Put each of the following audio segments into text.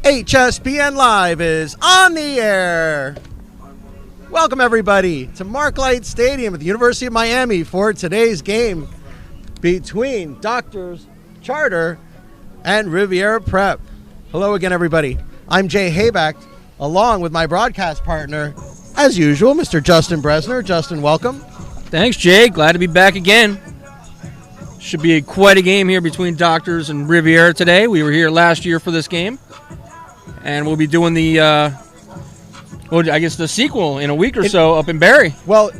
HSBN Live is on the air. Welcome, everybody, to Marklight Stadium at the University of Miami for today's game between Doctors Charter and Riviera Prep. Hello again, everybody. I'm Jay Hayback, along with my broadcast partner, as usual, Mr. Justin Bresner. Justin, welcome. Thanks, Jay. Glad to be back again. Should be quite a game here between Doctors and Riviera today. We were here last year for this game. And we'll be doing the sequel in a week or so up in Barrie. Well,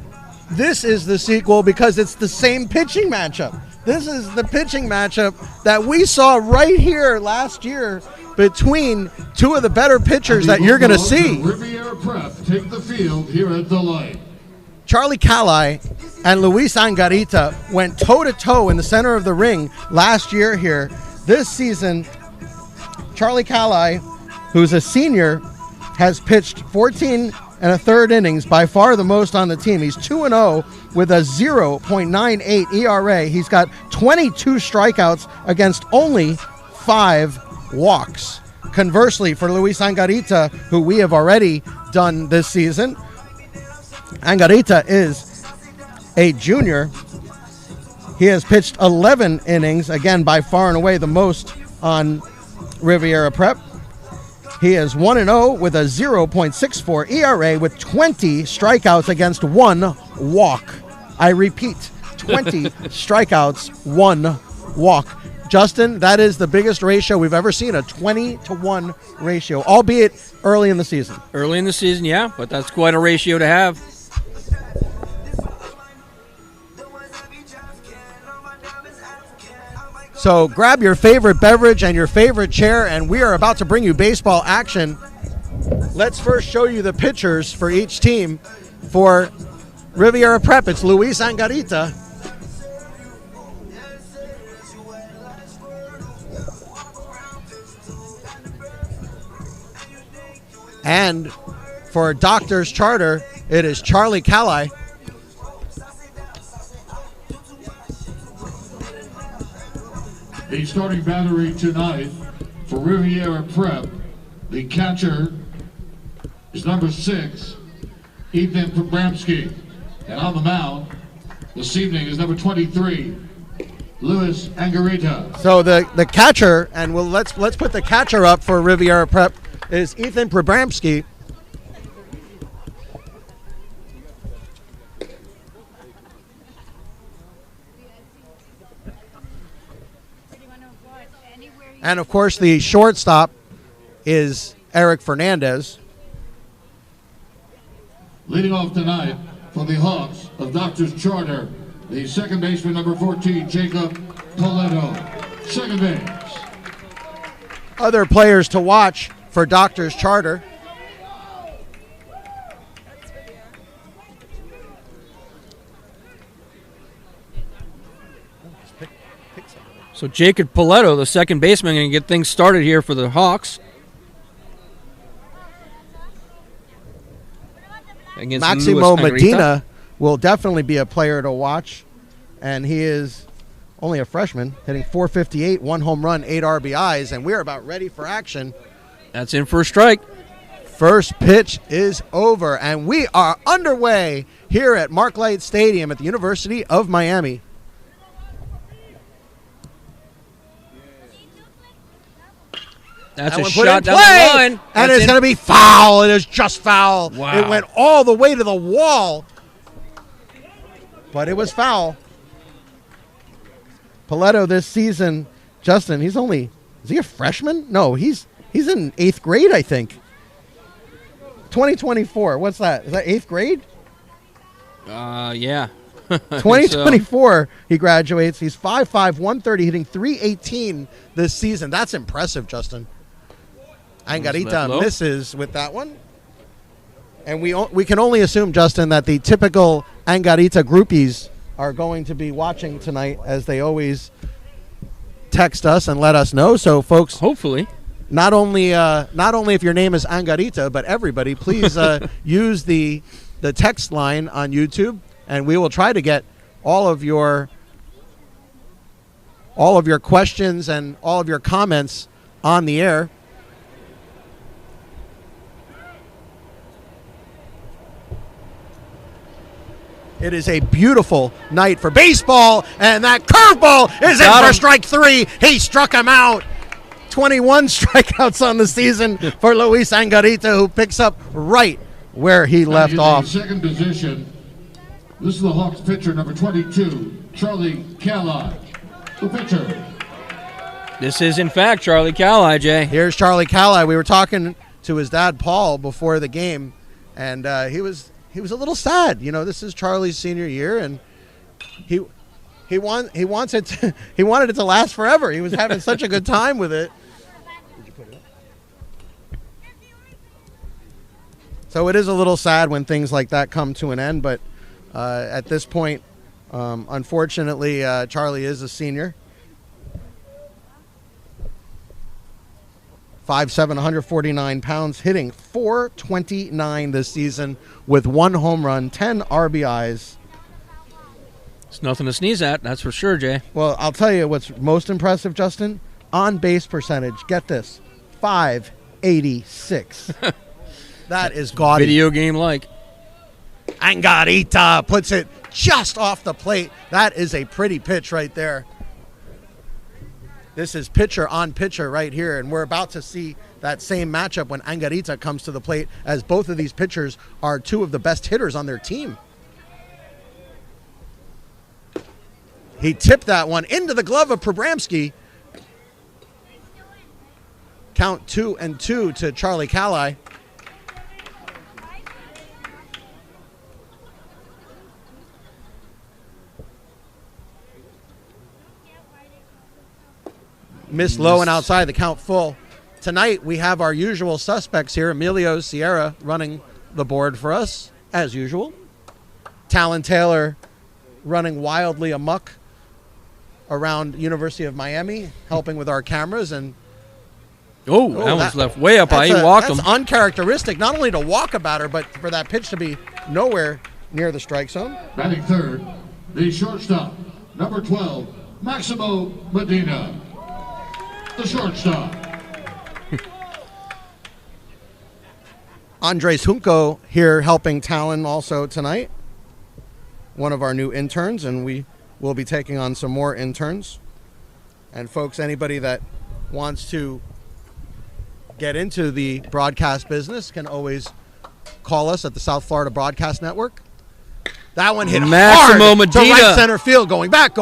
this is the sequel because it's the same pitching matchup. This is the pitching matchup that we saw right here last year between two of the better pitchers that you're going to see. Riviera Prep take the field here at the light. Charlie Calai and Luis Angarita went toe-to-toe in the center of the ring last year here. This season, Charlie Calai, who's a senior, has pitched 14 and a third innings, by far the most on the team. He's 2-0 with a 0.98 ERA. He's got 22 strikeouts against only 5 walks. Conversely, for Luis Angarita, who we have already done this season, Angarita is a junior. He has pitched 11 innings, again, by far and away the most on Riviera Prep. He is 1-0 with a 0.64 ERA with 20 strikeouts against 1 walk. I repeat, 20 strikeouts, 1 walk. Justin, that is the biggest ratio we've ever seen, a 20-1 ratio, albeit early in the season. Early in the season, yeah, but that's quite a ratio to have. So grab your favorite beverage and your favorite chair, and we are about to bring you baseball action. Let's first show you the pitchers for each team. For Riviera Prep, it's Luis Angarita. And for Doctors Charter, it is Charlie Calai. The starting battery tonight for Riviera Prep. The catcher is number 6, Ethan Prabramsky. And on the mound this evening is number 23, Luis Angarita. So the catcher, and let's put the catcher up for Riviera Prep, is Ethan Prabramsky. And, of course, the shortstop is Eric Fernandez. Leading off tonight for the Hawks of Doctors Charter, the second baseman, number 14, Jacob Toledo. Second base. Other players to watch for Doctors Charter. So Jacob Poletto, the second baseman, going to get things started here for the Hawks. Maximo Medina will definitely be a player to watch, and he is only a freshman, hitting .458, 1 home run, 8 RBIs, and we're about ready for action. That's in for a strike. First pitch is over, and we are underway here at Marklight Stadium at the University of Miami. That's a shot down the line. And it's going to be foul. It is just foul. Wow. It went all the way to the wall. But it was foul. Poletto this season, Justin, is he a freshman? No, he's in 8th grade, I think. 2024. What's that? Is that 8th grade? Yeah. 2024, he graduates. He's 5'5", 130, hitting .318 this season. That's impressive, Justin. Angarita misses with that one. And we can only assume, Justin, that the typical Angarita groupies are going to be watching tonight, as they always text us and let us know. So, folks, hopefully, not only if your name is Angarita, but everybody, please use the text line on YouTube, and we will try to get all of your questions and all of your comments on the air. It is a beautiful night for baseball, and that curveball is in Got for him. strike 3. He struck him out. 21 strikeouts on the season for Luis Angarita, who picks up right where he left In off. the second position, this is the Hawks pitcher, number 22, Charlie Cali. The pitcher. This is, in fact, Charlie Cali, Jay. Here's Charlie Cali. We were talking to his dad, Paul, before the game, and he was a little sad. You know, this is Charlie's senior year, and he wanted it to last forever. He was having such a good time with it. So it is a little sad when things like that come to an end, but at this point, unfortunately, Charlie is a senior. 5'7", 149 pounds, hitting .429 this season with 1 home run, 10 RBIs. It's nothing to sneeze at, that's for sure, Jay. Well, I'll tell you what's most impressive, Justin. On base percentage, get this, .586. That is gaudy. Video game like. Angarita puts it just off the plate. That is a pretty pitch right there. This is pitcher on pitcher right here, and we're about to see that same matchup when Angarita comes to the plate, as both of these pitchers are 2 of the best hitters on their team. He tipped that one into the glove of Prabramski. Count 2-2 to Charlie Cali. Missed low and outside, the count full. Tonight we have our usual suspects here. Emilio Sierra running the board for us, as usual. Talon Taylor running wildly amok around University of Miami, helping with our cameras. And Oh, that one's left way up high. He walked him. That's uncharacteristic, not only to walk a batter, but for that pitch to be nowhere near the strike zone. Batting third, the shortstop, number 12, Maximo Medina. The shortstop. Andres Junco here helping Talon also tonight. One of our new interns, and we will be taking on some more interns. And folks, anybody that wants to get into the broadcast business can always call us at the South Florida Broadcast Network. That one hit Maximo hard Medina. to right center field, going back,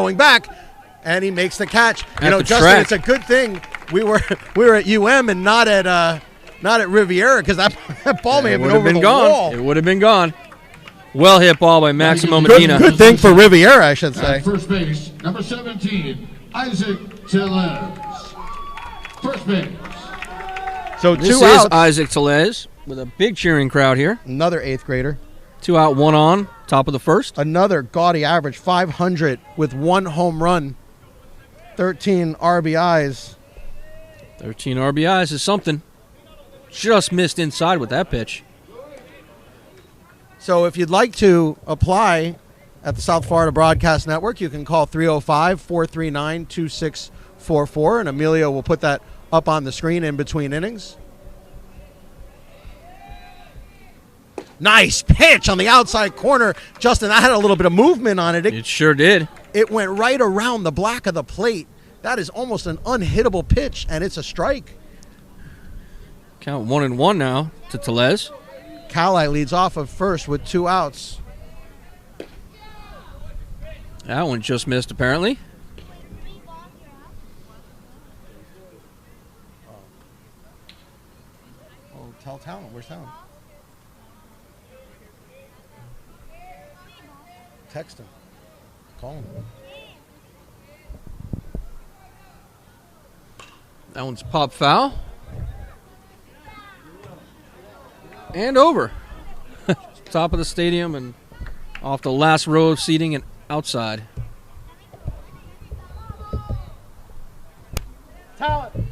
and he makes the catch. You know, the Justin, track. it's a good thing we were at UM and not at Riviera, because that ball may have been over the gone. wall. It would have been gone. Well hit ball by Maximo Medina. Good thing for Riviera, I should say. At first base, number 17, Isaac Tellez. First base. So This 2 is outs. Isaac Tellez with a big cheering crowd here. Another 8th grader. 2 out, 1 on, top of the first. Another gaudy average, 500 with 1 home run, 13 RBIs. 13 RBIs is something. Just missed inside with that pitch. So if you'd like to apply at the South Florida Broadcast Network, you can call 305-439-2644, and Emilio will put that up on the screen in between innings. Nice pitch on the outside corner. Justin, that had a little bit of movement on it. It sure did. It went right around the black of the plate. That is almost an unhittable pitch, and it's a strike. Count 1-1 now to Tellez. Cali leads off of first with 2 outs. That one just missed, apparently. Oh, tell Talon. Where's Talon? Text him. Call him. That one's pop foul. And over. Top of the stadium and off the last row of seating and outside. Talon.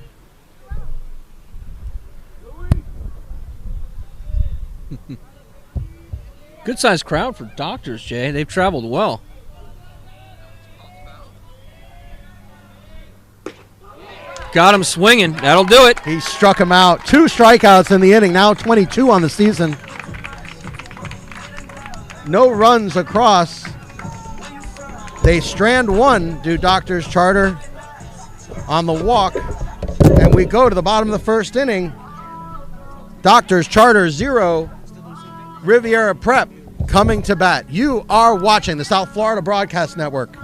Good sized crowd for Doctors, Jay. They've traveled well. Got him swinging. That'll do it. He struck him out. 2 strikeouts in the inning. Now 22 on the season. No runs across. They strand one, do Doctors Charter, on the walk. And we go to the bottom of the first inning. Doctors Charter 0, Riviera Prep coming to bat. You are watching the South Florida Broadcast Network.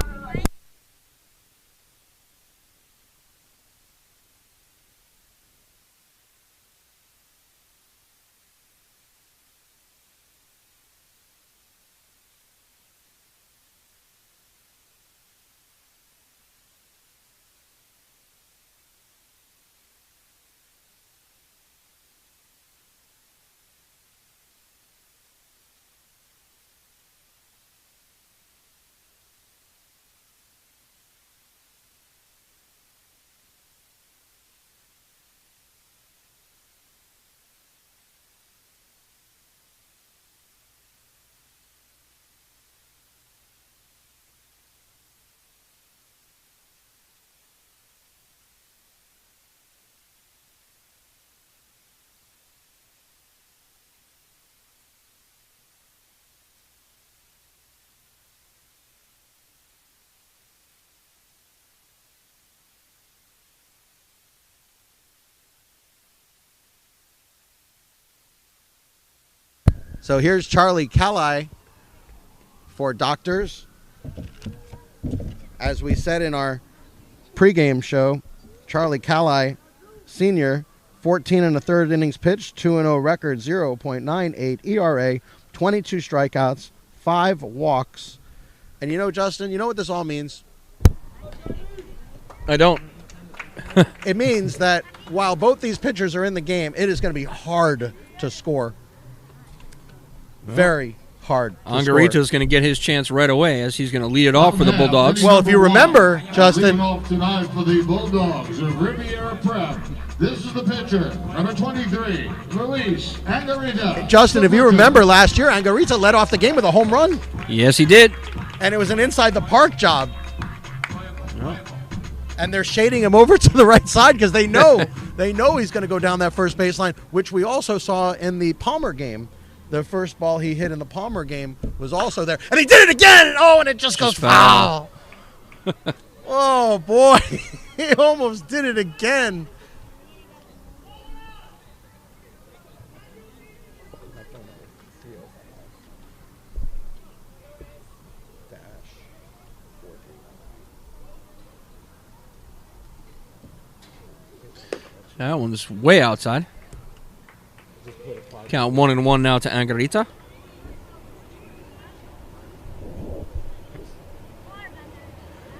So here's Charlie Calli for Doctors. As we said in our pregame show, Charlie Calli, senior, 14 and a third innings pitched, 2-0 record, 0.98 ERA, 22 strikeouts, 5 walks. And you know, Justin, you know what this all means? I don't. It means that while both these pitchers are in the game, it is going to be hard to score. Very hard to Angarita score. is going to get his chance right away as he's going to lead it off for the Bulldogs. Well, if you remember, Justin. Leading off tonight for the Bulldogs of Riviera Prep. This is the pitcher, number 23, Luis Angarita. Justin, if you remember last year, Angarita led off the game with a home run. Yes, he did. And it was an inside the park job. And they're shading him over to the right side because they know he's going to go down that first baseline, which we also saw in the Palmer game. The first ball he hit in the Palmer game was also there. And he did it again! And it just goes foul. Oh, boy. He almost did it again. That one's way outside. Count 1-1 now to Angarita.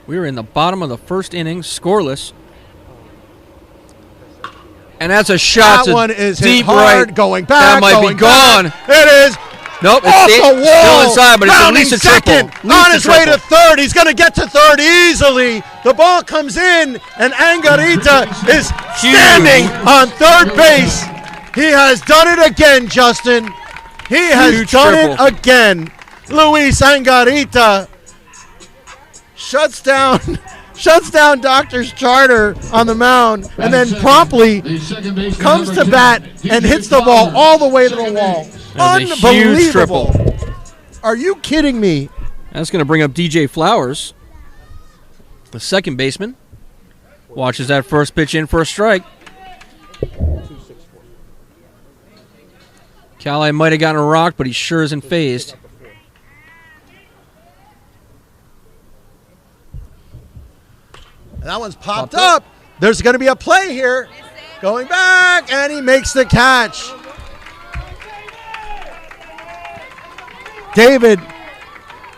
We're in the bottom of the first inning, scoreless. And that's a shot. That one is deep hit hard, right. going back. That might be gone. It is. Nope, Off it's the wall. still inside, but it's at least a second. triple. On his way to third. He's going to get to third easily. The ball comes in, and Angarita is standing on third base. He has done it again, Justin. He has Huge done triple. it again. Luis Angarita shuts down Doctors Charter on the mound, and then promptly comes to bat and hits the ball all the way to the wall. That was a huge triple. Are you kidding me? That's going to bring up DJ Flowers, the second baseman. Watches that first pitch in for a strike. Calli might have gotten a rock, but he sure isn't phased. That one's popped up. There's going to be a play here. Going back, and he makes the catch. David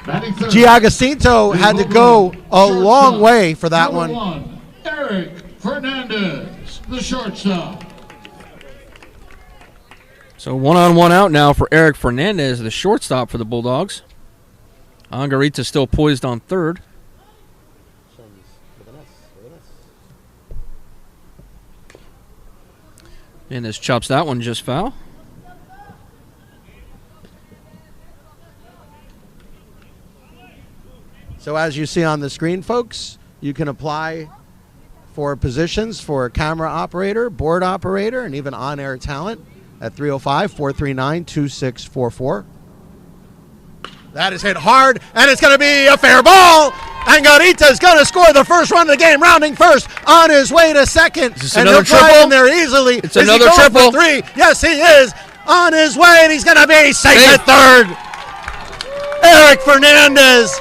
Giagocinto had to go a long way for that one. Eric Fernandez, the shortstop. So 1-on-1 out now for Eric Fernandez, the shortstop for the Bulldogs. Angarita still poised on third. And this chops that one just foul. So as you see on the screen, folks, you can apply for positions for camera operator, board operator, and even on-air talent at 305-439-2644. That is hit hard, and it's going to be a fair ball. Angarita is going to score the first run of the game, rounding first on his way to second. Is this and another he'll drive triple? in there easily. It's Is another he going triple. for 3? Yes, he is on his way, and he's going to be safe at third. Eric Fernandez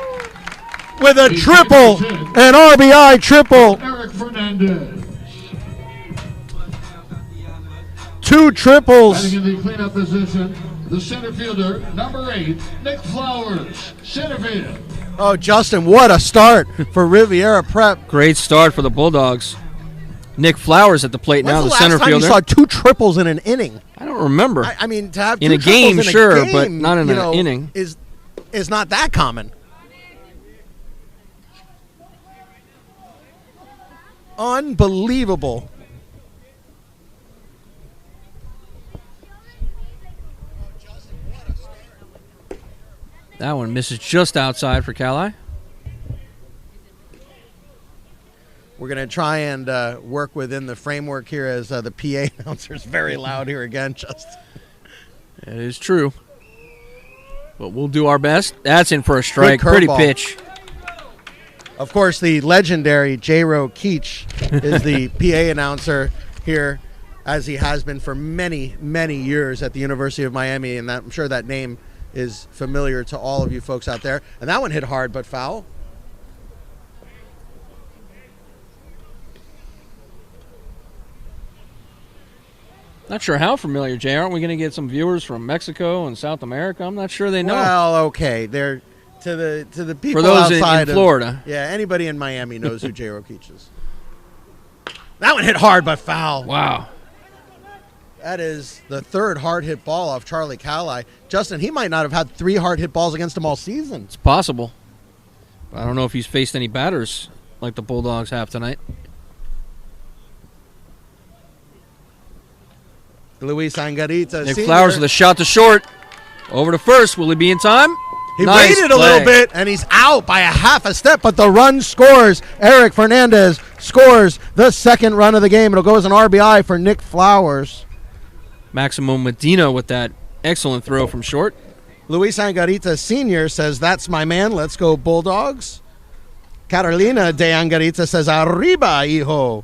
with a triple, an RBI triple. Eric Fernandez. 2 triples. Batting in the cleanup position, the center fielder, number 8, Nick Flowers, center field. Oh, Justin, what a start for Riviera Prep. Great start for the Bulldogs. Nick Flowers at the plate now, the center When's the last time fielder. you saw 2 triples in an inning? I don't remember. I mean, to have In 2 a game, triples in sure, a game, but not in an inning. Is not that common. Unbelievable. That one misses just outside for Cali. We're going to try and work within the framework here as the PA announcer is very loud here again, Justin. That is true. But we'll do our best. That's in for a strike. Good Pretty curveball. pitch. Of course, the legendary J-Ro Keach is the PA announcer here, as he has been for many, many years at the University of Miami, and I'm sure that name is familiar to all of you folks out there. And that one hit hard but foul. Not sure how familiar, Jay. Aren't we going to get some viewers from Mexico and South America? I'm not sure they know. Well, okay, they're to the people For those outside in of Florida. Yeah, anybody in Miami knows who J-Ro Keach is. That one hit hard but foul. Wow. That is the 3rd hard hit ball off Charlie Cali. Justin, he might not have had 3 hard hit balls against him all season. It's possible. But I don't know if he's faced any batters like the Bulldogs have tonight. Luis Angarita. Nick Sr. Flowers with a shot to short. Over to first. Will he be in time? He Nice waited a play. little bit, and he's out by a half a step, but the run scores. Eric Fernandez scores the 2nd run of the game. It'll go as an RBI for Nick Flowers. Maximo Medina with that excellent throw from short. Luis Angarita Sr. says, "That's my man. Let's go Bulldogs." Carolina de Angarita says, "Arriba, hijo."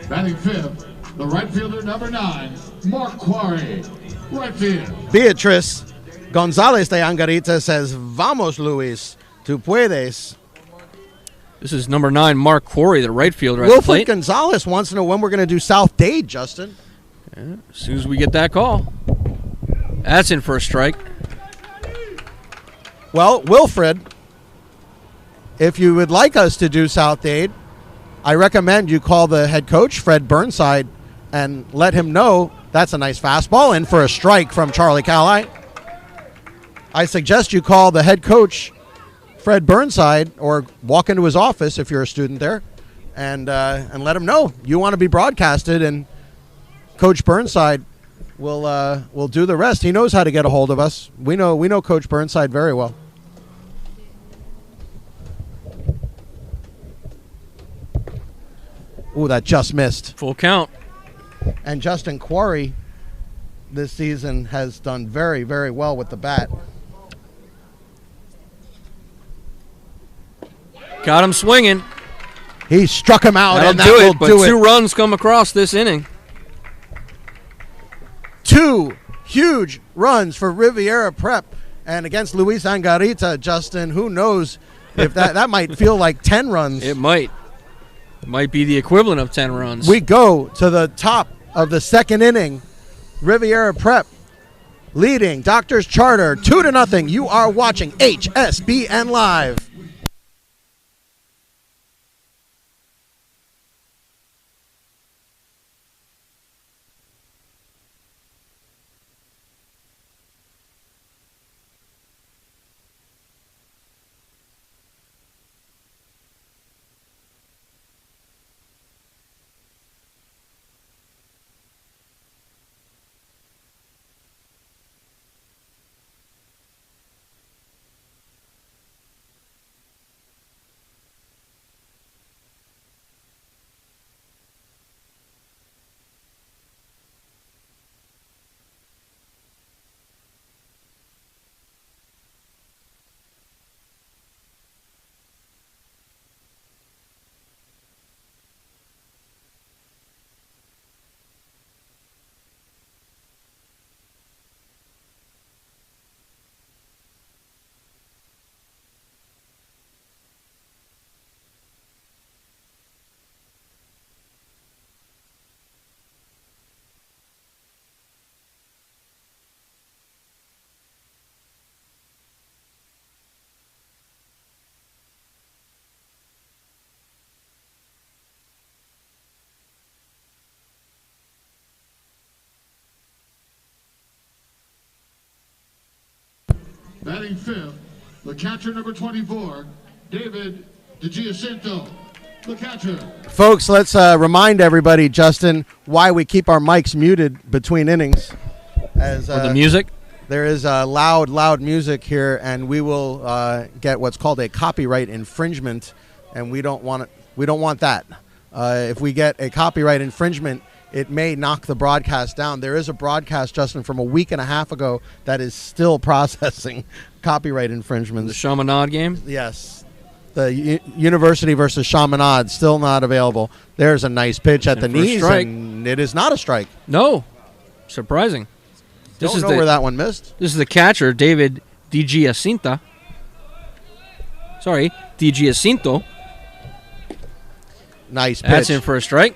Batting 5th, the right fielder, number 9, Mark Quarry, right field. Beatriz Gonzalez de Angarita says, "Vamos, Luis. Tú puedes." This is number 9, Mark Quarry, the right fielder at the Wilfred plate. Gonzalez wants to know when we're going to do South Dade, Justin. As soon as we get that call. That's in for a strike. Well, Wilfred, if you would like us to do South Dade, I recommend you call the head coach, Fred Burnside, and let him know that's a nice fastball in for a strike from Charlie Cali. I suggest you call the head coach, Fred Burnside, or walk into his office if you're a student there, and let him know you want to be broadcasted, and Coach Burnside will do the rest. He knows how to get a hold of us. We know Coach Burnside very well. Ooh, that just missed. Full count. And Justin Quarry this season has done very, very well with the bat. Got him swinging. He struck him out, That'll and that do will it, but do it. 2 runs come across this inning. 2 huge runs for Riviera Prep, and against Luis Angarita, Justin, who knows if that might feel like 10 runs. It might. It might be the equivalent of 10 runs. We go to the top of the 2nd inning. Riviera Prep leading Doctors Charter 2-0. You are watching HSBN Live. Batting fifth, the catcher number 24, David DiGiacinto. The catcher. Folks, let's remind everybody, Justin, why we keep our mics muted between innings. As For the music? there is loud music here, and we will get what's called a copyright infringement, and we don't want it. We don't want that. If we get a copyright infringement, it may knock the broadcast down. There is a broadcast, Justin, from a week and a half ago that is still processing copyright infringements. The Chaminade game? Yes. The University versus Chaminade, still not available. There's a nice pitch at the And for a knees, strike. and it is not a strike. No. Surprising. Don't know where that one missed. This is the catcher, David DiGiacinto. Sorry, DiGiacinto. Nice pitch. That's in for a strike.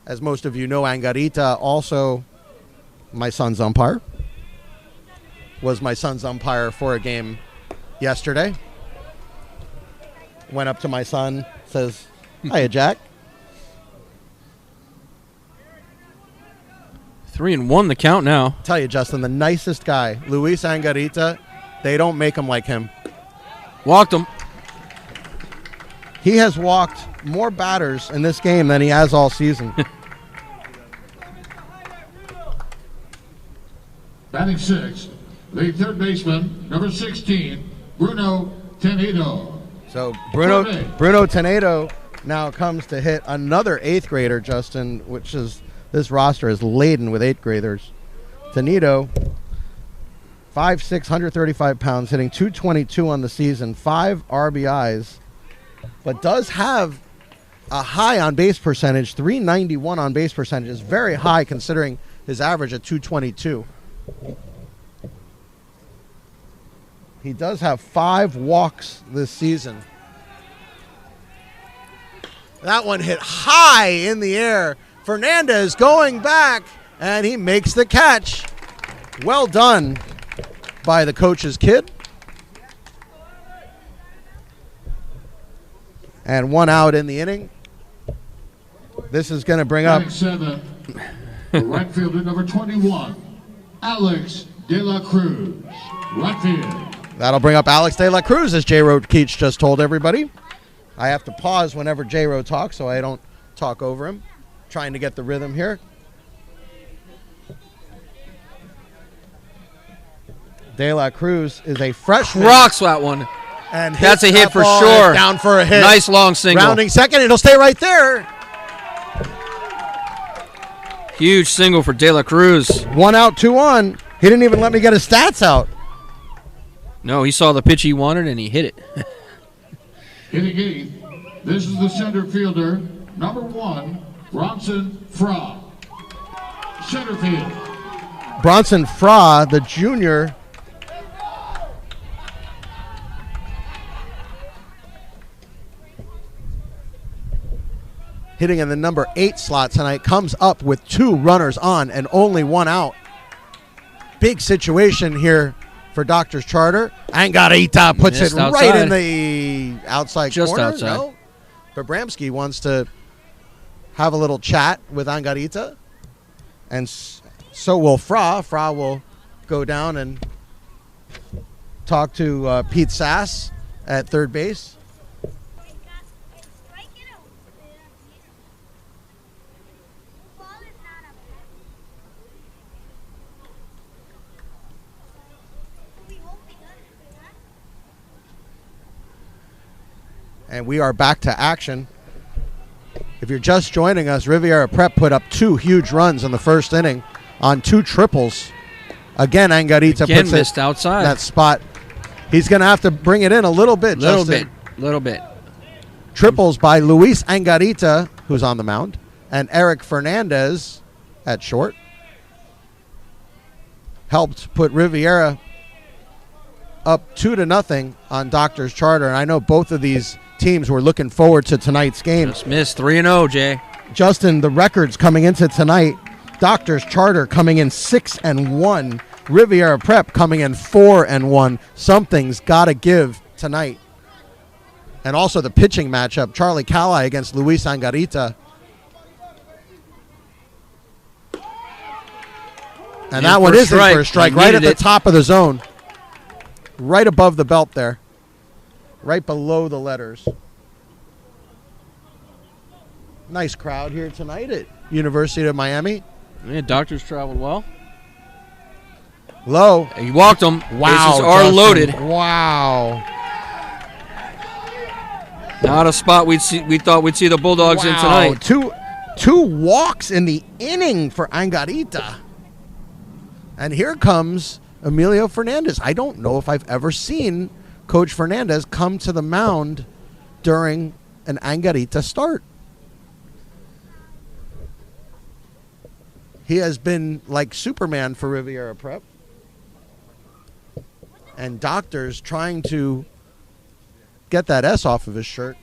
As most of you know, Angarita also my son's umpire. Was my son's umpire for a game yesterday. Went up to my son, says, "Hiya, Jack." 3-1 the count now. Tell you, Justin, the nicest guy, Luis Angarita, they don't make him like him. Walked him. He has walked more batters in this game than he has all season. Batting sixth, the third baseman, number 16, Bruno Tenedo. So Bruno Tenedo now comes to hit another eighth grader, Justin, which is, this roster is laden with eighth graders. Tenedo, 5'6", 135 pounds, hitting .222 on the season, 5 RBIs, but does have a high on base percentage, .391 on base percentage, is very high considering his average at .222. He does have 5 walks this season. That one hit high in the air. Fernandez going back, and he makes the catch. Well done by the coach's kid. And 1 out in the inning. This is going to bring up... Batting seventh, the right fielder, number 21, Alex De La Cruz. Right field. That'll bring up Alex De La Cruz, as J-Ro Keach just told everybody. I have to pause whenever J-Ro talks so I don't talk over him. Trying to get the rhythm here. De La Cruz is a freshman. Rocks that one. And That's a hits hit that for ball sure. Down for a hit. Nice long single. Rounding second. It'll stay right there. Huge single for De La Cruz. 1 out, 2 on. He didn't even let me get his stats out. No, he saw the pitch he wanted and he hit it. Hitting eighth, this is the center fielder, number 1, Bronson Fra. Center field. Bronson Fra, the junior. Hitting in the number 8 slot tonight, comes up with 2 runners on and only 1 out. Big situation here for Doctor's Charter. Angarita puts Missed it right outside. in the outside Just corner. outside. No? But Bramsky wants to have a little chat with Angarita. And so will Fra. Fra will go down and talk to Pete Sass at third base. And we are back to action. If you're just joining us, Riviera Prep put up 2 huge runs in the first inning on 2 triples. Again, Angarita puts missed it outside. that spot. He's going to have to bring it in a little bit, Justin. Little bit. Triples by Luis Angarita, who's on the mound, and Eric Fernandez at short. Helped put Riviera up 2-0 on Doctor's Charter. And I know both of these teams were looking forward to tonight's game. Just missed 3-0, Jay. Justin, the records coming into tonight, Doctor's Charter coming in 6-1, Riviera Prep coming in 4-1. Something's got to give tonight. And also the pitching matchup, Charlie Calai against Luis Angarita. And that one is in for a strike, right at the top of the zone. Right above the belt there. Right below the letters. Nice crowd here tonight at University of Miami. Yeah, doctors traveled well. Low. He walked them. Wow. Bases are loaded. Wow. Not a spot we thought we'd see the Bulldogs in tonight. Two walks in the inning for Angarita. And here comes Emilio Fernandez. I don't know if I've ever seen Coach Fernandez come to the mound during an Angarita start. He has been like Superman for Riviera Prep. And doctors trying to get that S off of his shirt.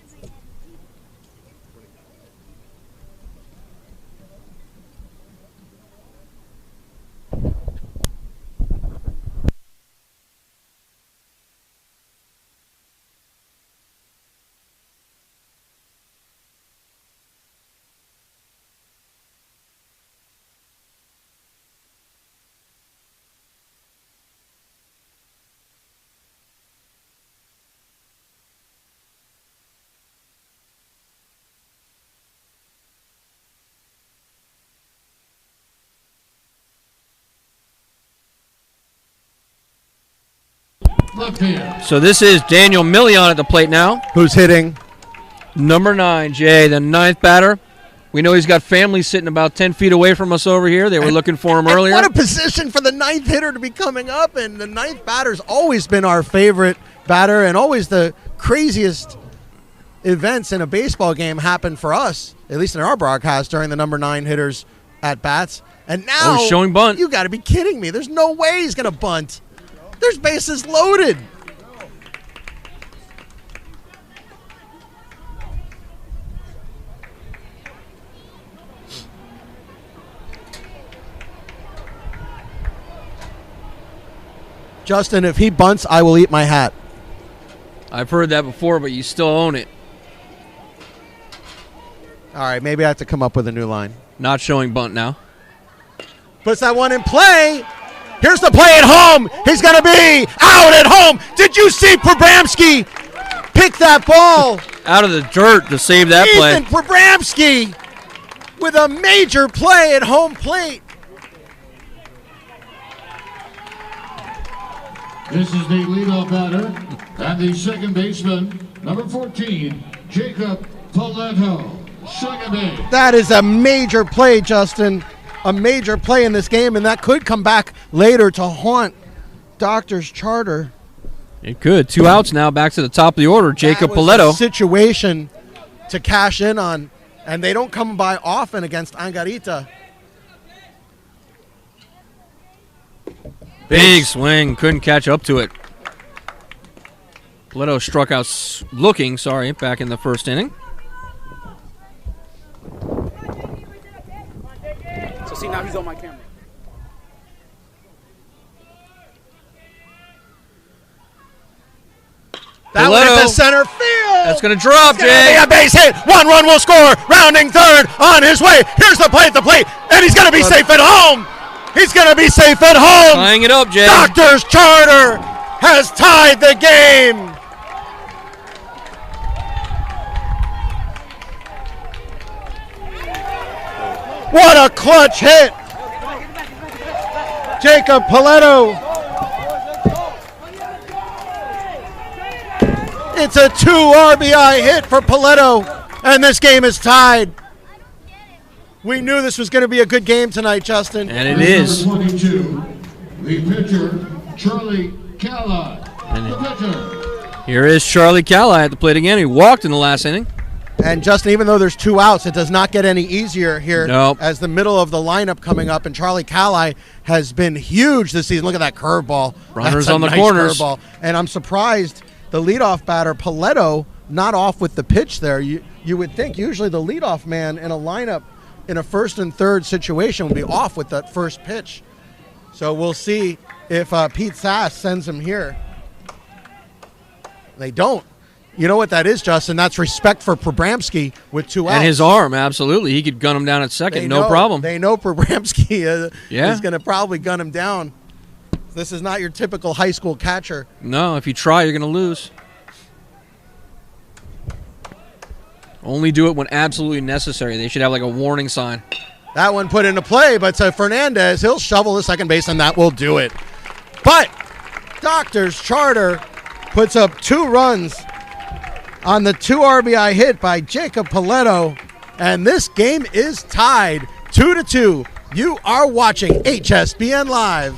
Left field. So this is Daniel Million at the plate now. Who's hitting? Number 9, Jay, the 9th batter. We know he's got family sitting about 10 feet away from us over here. They were looking for him earlier. What a position for the 9th hitter to be coming up. And the 9th batter's always been our favorite batter, and always the craziest events in a baseball game happen for us, at least in our broadcast, during the number 9 hitters at bats. And now he's showing bunt. You got to be kidding me. There's no way he's going to bunt. There's bases loaded. Justin, if he bunts, I will eat my hat. I've heard that before, but you still own it. All right, maybe I have to come up with a new line. Not showing bunt now. Puts that one in play. Here's the play at home. He's going to be out at home. Did you see Prabramsky pick that ball? Out of the dirt to save that play. Ethan Prabramsky with a major play at home plate. This is the leadoff batter and the second baseman, number 14, Jacob Paletto. Second base. That is a major play, Justin. A major play in this game, and that could come back later to haunt Doctor's Charter. It could. 2 outs now, back to the top of the order. Jacob That was Paletto. a situation to cash in on, and they don't come by often against Angarita. Big swing. Couldn't catch up to it. Paletto struck out back in the first inning. So see, now he's on my camera. That one at the center field. That's going to drop, It's gonna Jay. be a base hit. 1 run will score. Rounding third on his way. Here's the play at the plate, and he's going to be safe at home. He's going to be safe at home. Tying it up, Jay. Doctor's Charter has tied the game. What a clutch hit. Jacob Paletto. It's a 2 RBI hit for Paletto, and this game is tied. We knew this was going to be a good game tonight, Justin. And it is. Number 22, the pitcher, Charlie Calla. The pitcher. Here is Charlie Calla at the plate again. He walked in the last inning. And Justin, even though there's 2 outs, it does not get any easier here. Nope. As the middle of the lineup coming up, and Charlie Calla has been huge this season. Look at that curveball. Runners That's a on the nice corners. Curveball. And I'm surprised the leadoff batter, Paletto, not off with the pitch there. You would think usually the leadoff man in a lineup in a first and third situation would be off with that first pitch. So we'll see if Pete Sass sends him here. They don't. You know what that is, Justin? That's respect for Prabramski with 2 outs. And his arm, absolutely. He could gun him down at second, no problem. They know Prabramski Yeah. is going to probably gun him down. This is not your typical high school catcher. No, if you try, you're going to lose. Only do it when absolutely necessary. They should have like a warning sign. That one put into play, but to Fernandez, he'll shovel the second base, and that will do it. But Doctors Charter puts up 2 runs on the 2 RBI hit by Jacob Paletto, and this game is tied 2-2. You are watching HSBN Live.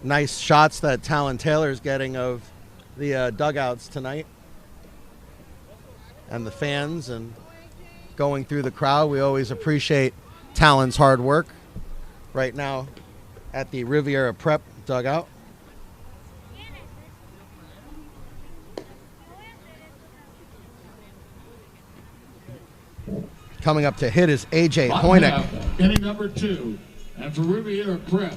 Nice shots that Talon Taylor's getting of the dugouts tonight. And the fans and going through the crowd. We always appreciate Talon's hard work. Right now at the Riviera Prep dugout. Coming up to hit is A.J. Hoynick. Inning number 2. And for Riviera Prep.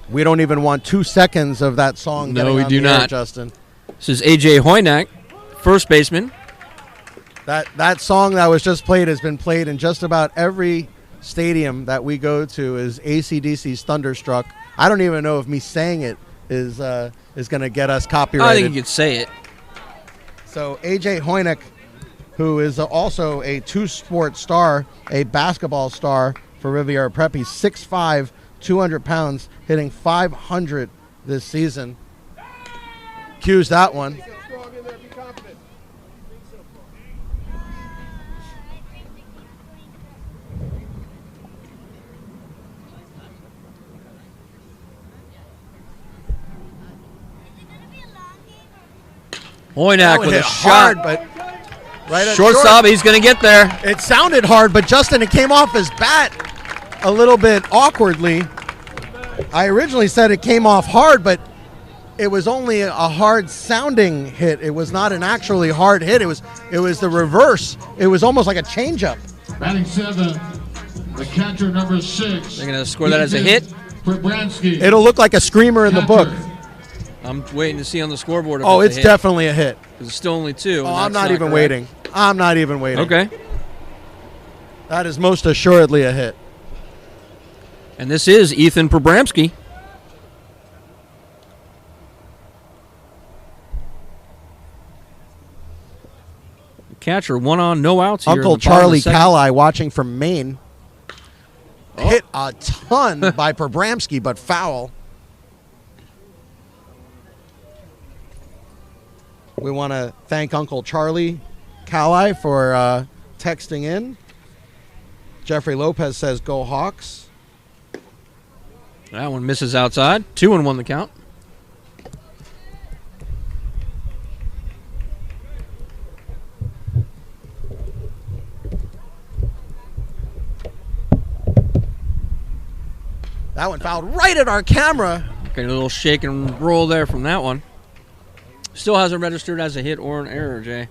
We don't even want 2 seconds of that song. No, we on do the air, not. Justin. This is A.J. Hoynick, first baseman. That song that was just played has been played in just about every stadium that we go to. Is AC/DC's Thunderstruck. I don't even know if me saying it is going to get us copyrighted. I think you could say it. So A.J. Hoynick, who is also a 2-sport star, a basketball star for Riviera Prep. He's 6'5", 200 pounds, hitting .500 this season. Cues that one. Hoynick with a hard, shot. but right at Shortstop, he's going to get there. It sounded hard, but Justin, it came off his bat a little bit awkwardly. I originally said it came off hard, but it was only a hard sounding hit. It was not an actually hard hit. It was the reverse. It was almost like a changeup. Batting 7, the catcher number 6. They're going to score that as a hit. Prabramski. It'll look like a screamer in the book. I'm waiting to see on the scoreboard. If Oh, it's it's definitely a hit. Because it's still only 2. Oh, I'm not even waiting. I'm not even waiting. Okay. That is most assuredly a hit. And this is Ethan Prabramski. The catcher, 1 on, no outs here. Uncle Charlie Cali watching from Maine. Hit a ton by Prabramski, but foul. We want to thank Uncle Charlie Cali for texting in. Jeffrey Lopez says, "Go Hawks." That one misses outside. 2-1 the count. That one fouled right at our camera. Okay, a little shake and roll there from that one. Still hasn't registered as a hit or an error, Jay.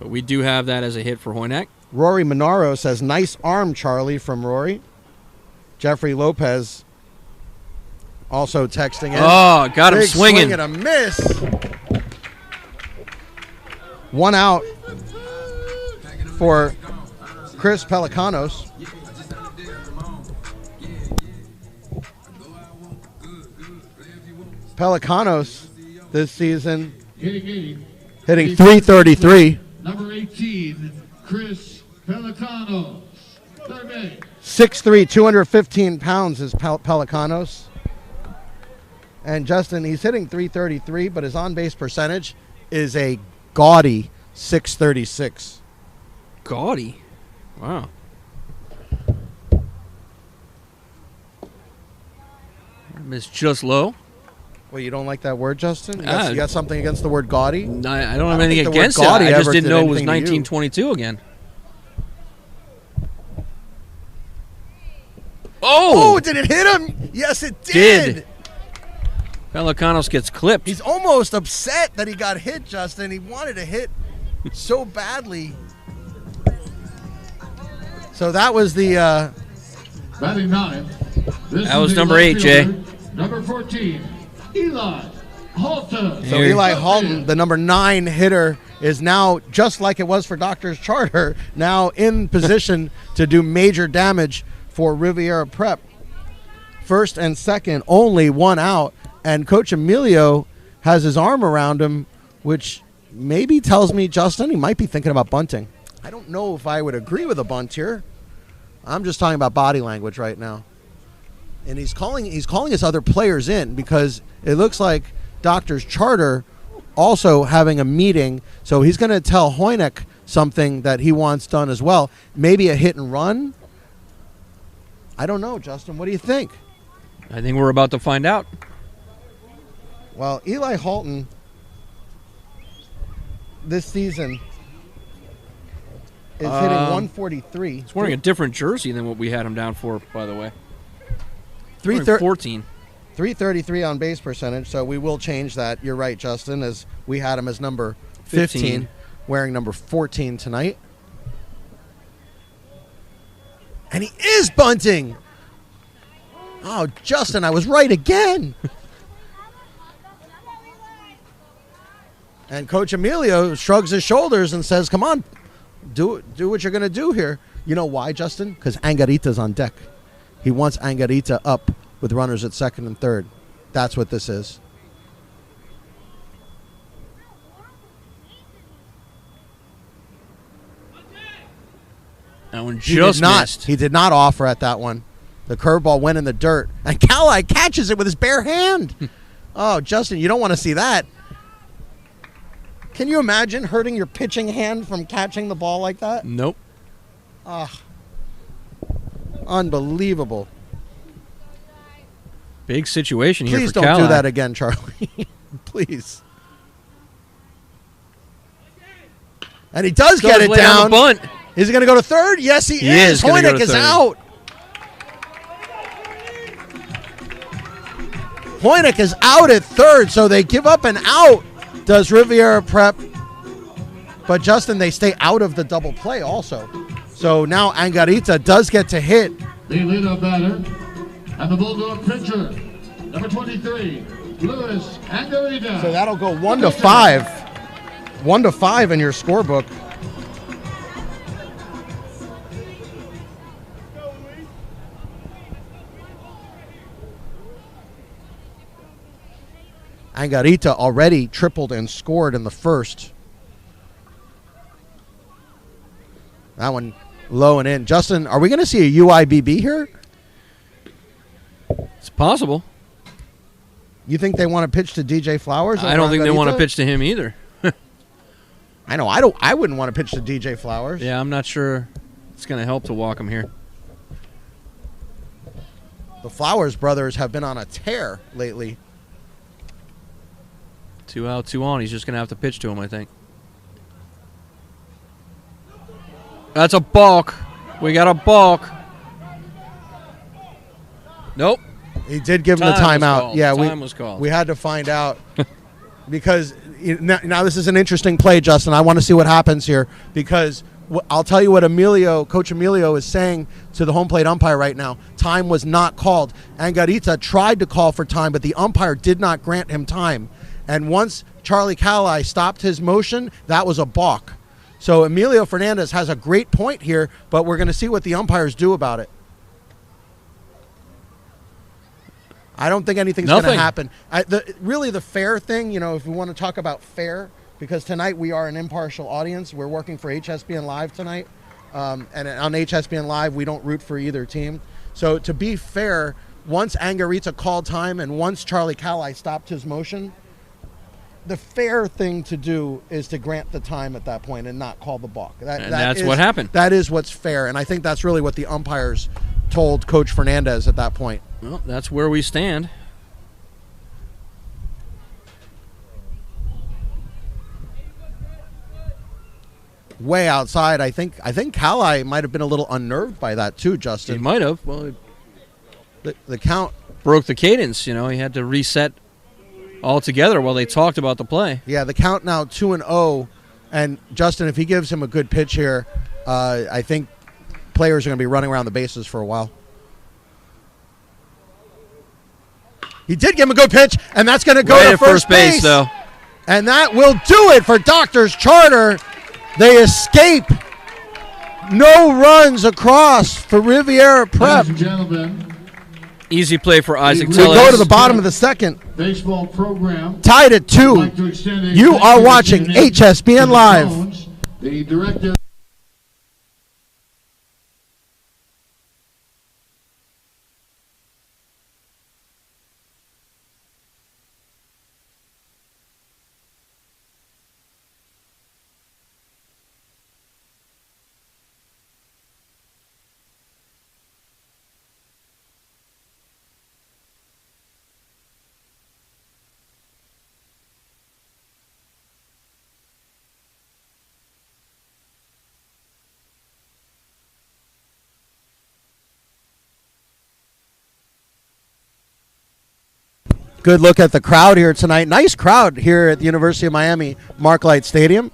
But we do have that as a hit for Hoynek. Rory Monaro says, nice arm, Charlie, from Rory. Jeffrey Lopez also texting in. Oh, got him Big swinging. Swing and a miss. 1 out for Chris Pelicanos. Pelicanos this season hitting 333. Number 18, Chris Pelicanos. Third base. 6'3", 215 pounds is Pelicanos. And Justin, he's hitting 333, but his on-base percentage is a gaudy 636. Gaudy. Wow. Missed just low. Well, you don't like that word, Justin? You got something against the word gaudy? I don't have anything against it. gaudy I just ever didn't did know it was anything to you. 1922 again. Oh! Oh, did it hit him? Yes, it did. Pelicanos gets clipped. He's almost upset that he got hit, Justin. He wanted to hit so badly. So that was the... Batting ninth. That was number 8, Jay. Number 14, Eli Halton. So Eli Halton, the number 9 hitter, is now, just like it was for Doctor's Charter, now in position to do major damage for Riviera Prep. First and second, only 1 out, and Coach Emilio has his arm around him, which maybe tells me, Justin, he might be thinking about bunting. I don't know if I would agree with a bunt here. I'm just talking about body language right now. And he's calling his other players in because it looks like Doctor's Charter also having a meeting. So he's going to tell Hoynek something that he wants done as well. Maybe a hit and run. I don't know, Justin. What do you think? I think we're about to find out. Well, Eli Halton this season is hitting 143. He's wearing a different jersey than what we had him down for, by the way. 313. 14. 333 on base percentage, so we will change that. You're right, Justin, as we had him as number 15. Wearing number 14 tonight. And he is bunting. Oh, Justin, I was right again. And Coach Emilio shrugs his shoulders and says, come on, do what you're going to do here. You know why, Justin? Because Angarita's on deck. He wants Angarita up with runners at second and third. That's what this is. That one just missed. He did not offer at that one. The curveball went in the dirt. And Cali catches it with his bare hand. Oh, Justin, you don't want to see that. Can you imagine hurting your pitching hand from catching the ball like that? Nope. Unbelievable. Big situation here Please for don't Cali. do that again, Charlie. Please. And he does get it lay down down. the bunt. Is he going to go to third? Yes, he is. gonna go Hoynek to is third. out. Hoynek is out at third, so they give up an out. Does Riviera Prep? But Justin, they stay out of the double play also. So now Angarita does get to hit. The leadoff batter and the Bulldog pitcher, number 23, Luis Angarita. So that'll go 1-5. 1-5 in your scorebook. Angarita already tripled and scored in the first. That one low and in. Justin, are we going to see a UIBB here? It's possible. You think they want to pitch to DJ Flowers? I don't think they want to pitch to him either. I know. I wouldn't want to pitch to DJ Flowers. Yeah, I'm not sure it's going to help to walk him here. The Flowers brothers have been on a tear lately. 2 out, 2 on. He's just going to have to pitch to him, I think. That's a balk. We got a balk. Nope. He did give him the Time was timeout. called. Yeah, Time was called. we had to find out because now this is an interesting play, Justin. I want to see what happens here because I'll tell you what Coach Emilio is saying to the home plate umpire right now. Time was not called. Angarita tried to call for time, but the umpire did not grant him time. And once Charlie Calai stopped his motion, that was a balk. So Emilio Fernandez has a great point here, but we're going to see what the umpires do about it. I don't think anything's going to happen. Really the fair thing, if we want to talk about fair, because tonight we are an impartial audience. We're working for HSBN Live tonight. And on HSBN Live, we don't root for either team. So to be fair, once Angarita called time and once Charlie Calai stopped his motion, the fair thing to do is to grant the time at that point and not call the balk. That's what happened. That is what's fair. And I think that's really what the umpires told Coach Fernandez at that point. Well, that's where we stand. Way outside. I think Calai might have been a little unnerved by that too, Justin. He might have. Well, the count broke the cadence. He had to reset altogether while they talked about the play. Yeah, the count now 2-0. And Justin, if he gives him a good pitch here, I think players are going to be running around the bases for a while. He did give him a good pitch, and that's going to go to first base, though. And that will do it for Doctors Charter. They escape. No runs across for Riviera Prep. Ladies and gentlemen, easy play for Isaac We Tellez. go to the bottom of the second. baseball program. Tied at 2. Like to extend a You thank are to watching the HSBN Live. Jones, the director. Good look at the crowd here tonight. Nice crowd here at the University of Miami Marklight Stadium.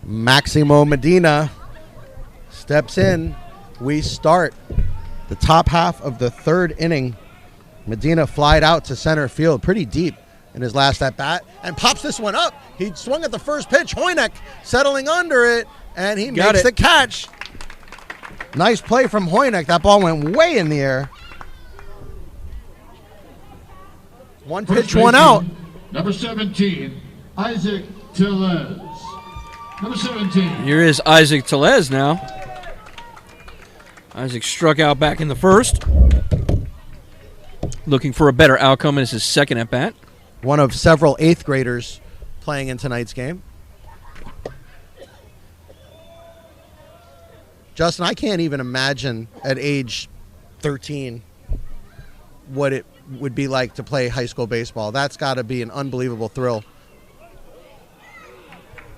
Maximo Medina steps in. We start the top half of the third inning. Medina flied out to center field pretty deep in his last at-bat and pops this one up. He swung at the first pitch. Hoynek settling under it, and he makes the catch. Nice play from Hoynek. That ball went way in the air. One pitch, one out. Number 17, Isaac Tellez. Number 17. Here is Isaac Tellez now. Isaac struck out back in the first. Looking for a better outcome in his second at-bat. One of several 8th graders playing in tonight's game. Justin, I can't even imagine at age 13 what it would be like to play high school baseball. That's got to be an unbelievable thrill.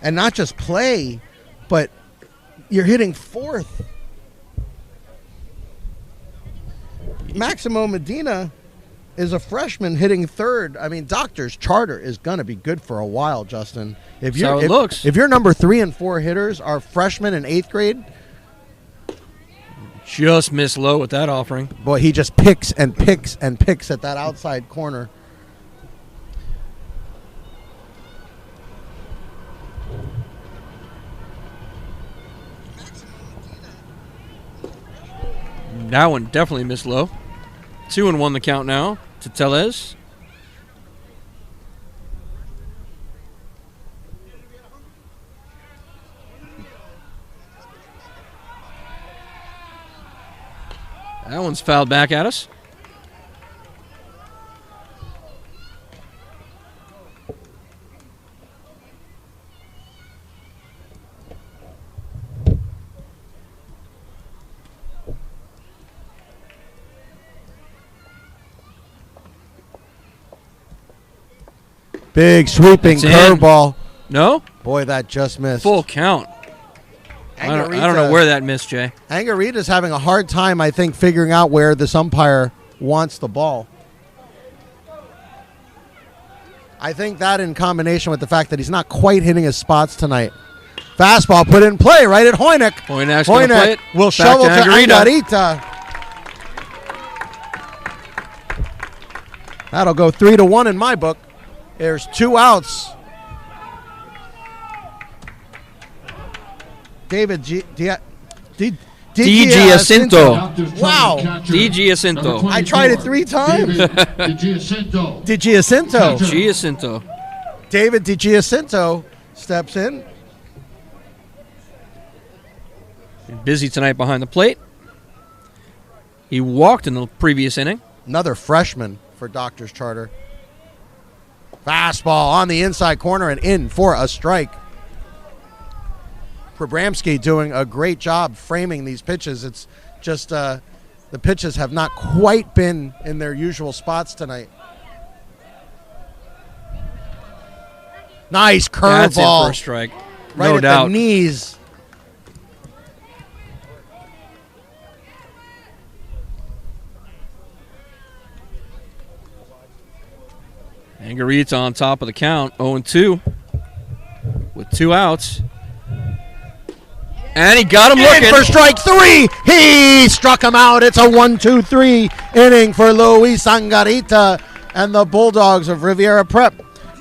And not just play, but you're hitting 4th. Maximo Medina is a freshman hitting 3rd. I mean, Doctors Charter is going to be good for a while, Justin. If looks. If your number 3 and 4 hitters are freshmen in 8th grade, Just missed low with that offering. Boy, he just picks and picks and picks at that outside corner. That one definitely missed low. 2-1 the count now to Tellez. That one's fouled back at us. Big sweeping curveball. No? Boy, that just missed. Full count. I don't know where that missed, Jay. Angarita's having a hard time, I think, figuring out where this umpire wants the ball. I think that in combination with the fact that he's not quite hitting his spots tonight. Fastball put in play right at Hoynick. Hoynick's going to play it. Will Back shovel to Angarita. Angarita. That'll go 3-1 in my book. There's 2 outs. David DiGiacinto. Wow. DiGiacinto. I tried it 3 times. DiGiacinto. Giacinto. David DiGiacinto steps in. Busy tonight behind the plate. He walked in the previous inning. Another freshman for Doctors Charter. Fastball on the inside corner and in for a strike. Probramski doing a great job framing these pitches. It's just the pitches have not quite been in their usual spots tonight. Nice That's in for curveball. a strike. Right No at doubt. the knees. Angarita on top of the count, 0-2 with 2 outs. And he got him looking. For strike 3. He struck him out. It's a 1-2-3 inning for Luis Angarita and the Bulldogs of Riviera Prep.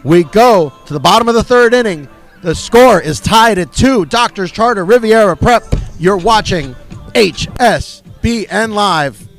We go to the bottom of the 3rd inning. The score is tied at 2. Doctors Charter, Riviera Prep. You're watching HSBN Live.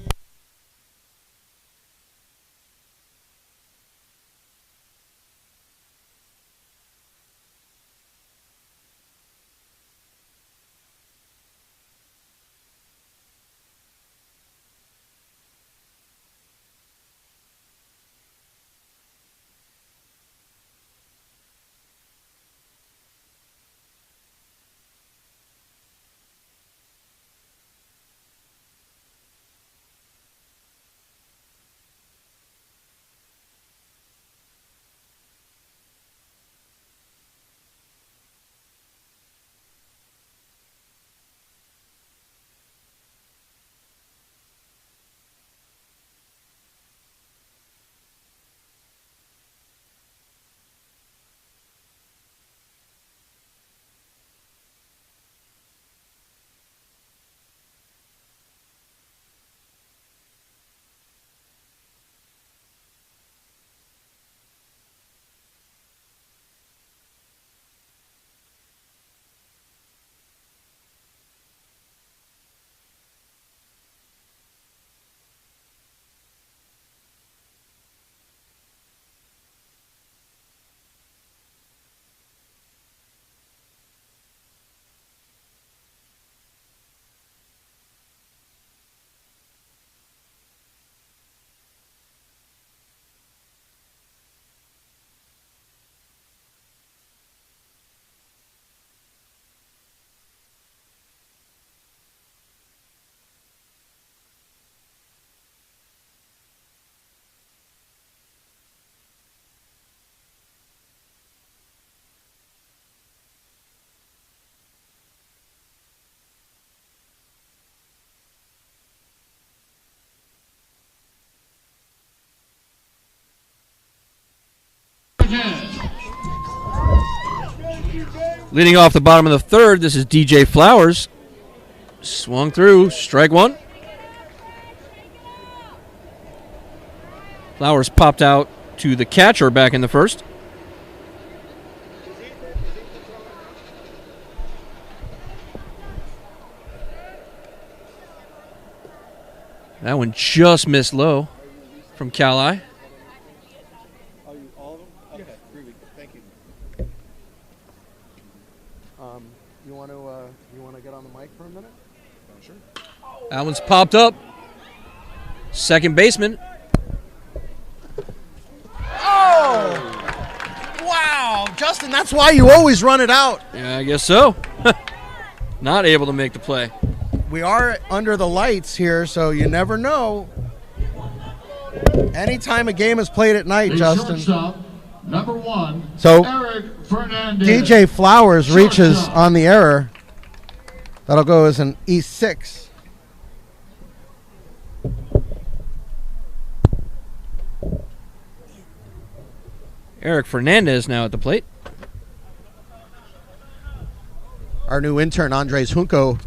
Leading off the bottom of the 3rd, this is DJ Flowers. Swung through. Strike one. Flowers popped out to the catcher back in the first. That one just missed low from Cali. All of them? Okay, 3 weeks. Thank you. You want to get on the mic for a minute? Sure. That one's popped up. Second baseman. Oh! Wow, Justin, that's why you always run it out. Yeah, I guess so. Not able to make the play. We are under the lights here, so you never know. Anytime a game is played at night, The Justin. shortstop, number 1, So, Eric Fernandez. DJ Flowers reaches Shortstop. on the error. That'll go as an E6. Eric Fernandez now at the plate. Our new intern, Andres Junco,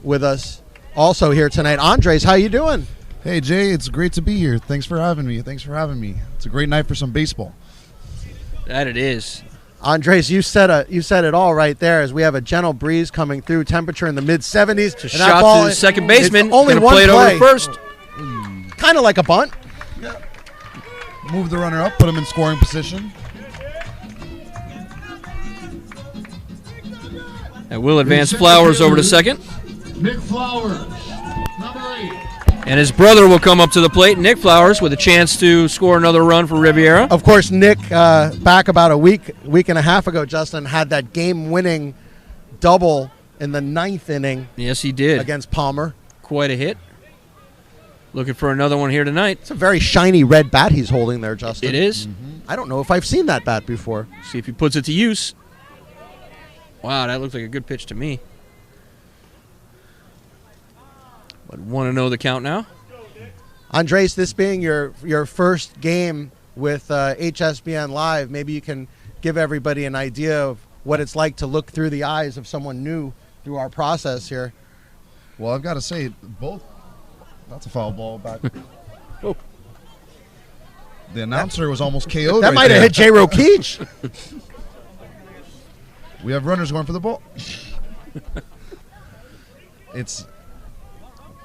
with us also here tonight. Andres, how you doing? Hey, Jay, it's great to be here. Thanks for having me. It's a great night for some baseball. That it is. Andres, you said it all right there. As we have a gentle breeze coming through, temperature in the mid 70s. It's a shot to the second baseman. It's only Gonna one play it over play. to first. Kind of like a bunt. Move the runner up, put him in scoring position. That will advance Flowers over to second. Nick Flowers, number 8. And his brother will come up to the plate, Nick Flowers, with a chance to score another run for Riviera. Of course, Nick, back about a week and a half ago, Justin, had that game-winning double in the 9th inning Yes, he did. against Palmer. Quite a hit. Looking for another one here tonight. It's a very shiny red bat he's holding there, Justin. It is. I don't know if I've seen that bat before. See if he puts it to use. Wow, that looks like a good pitch to me. But 1-0 the count now. Andres, this being your first game with HSBN Live, maybe you can give everybody an idea of what it's like to look through the eyes of someone new through our process here. Well, I've got to say, both. That's a foul ball back. Oh. The announcer was almost KO'd. That right might have there. hit Jay Rokeach. We have runners going for the ball.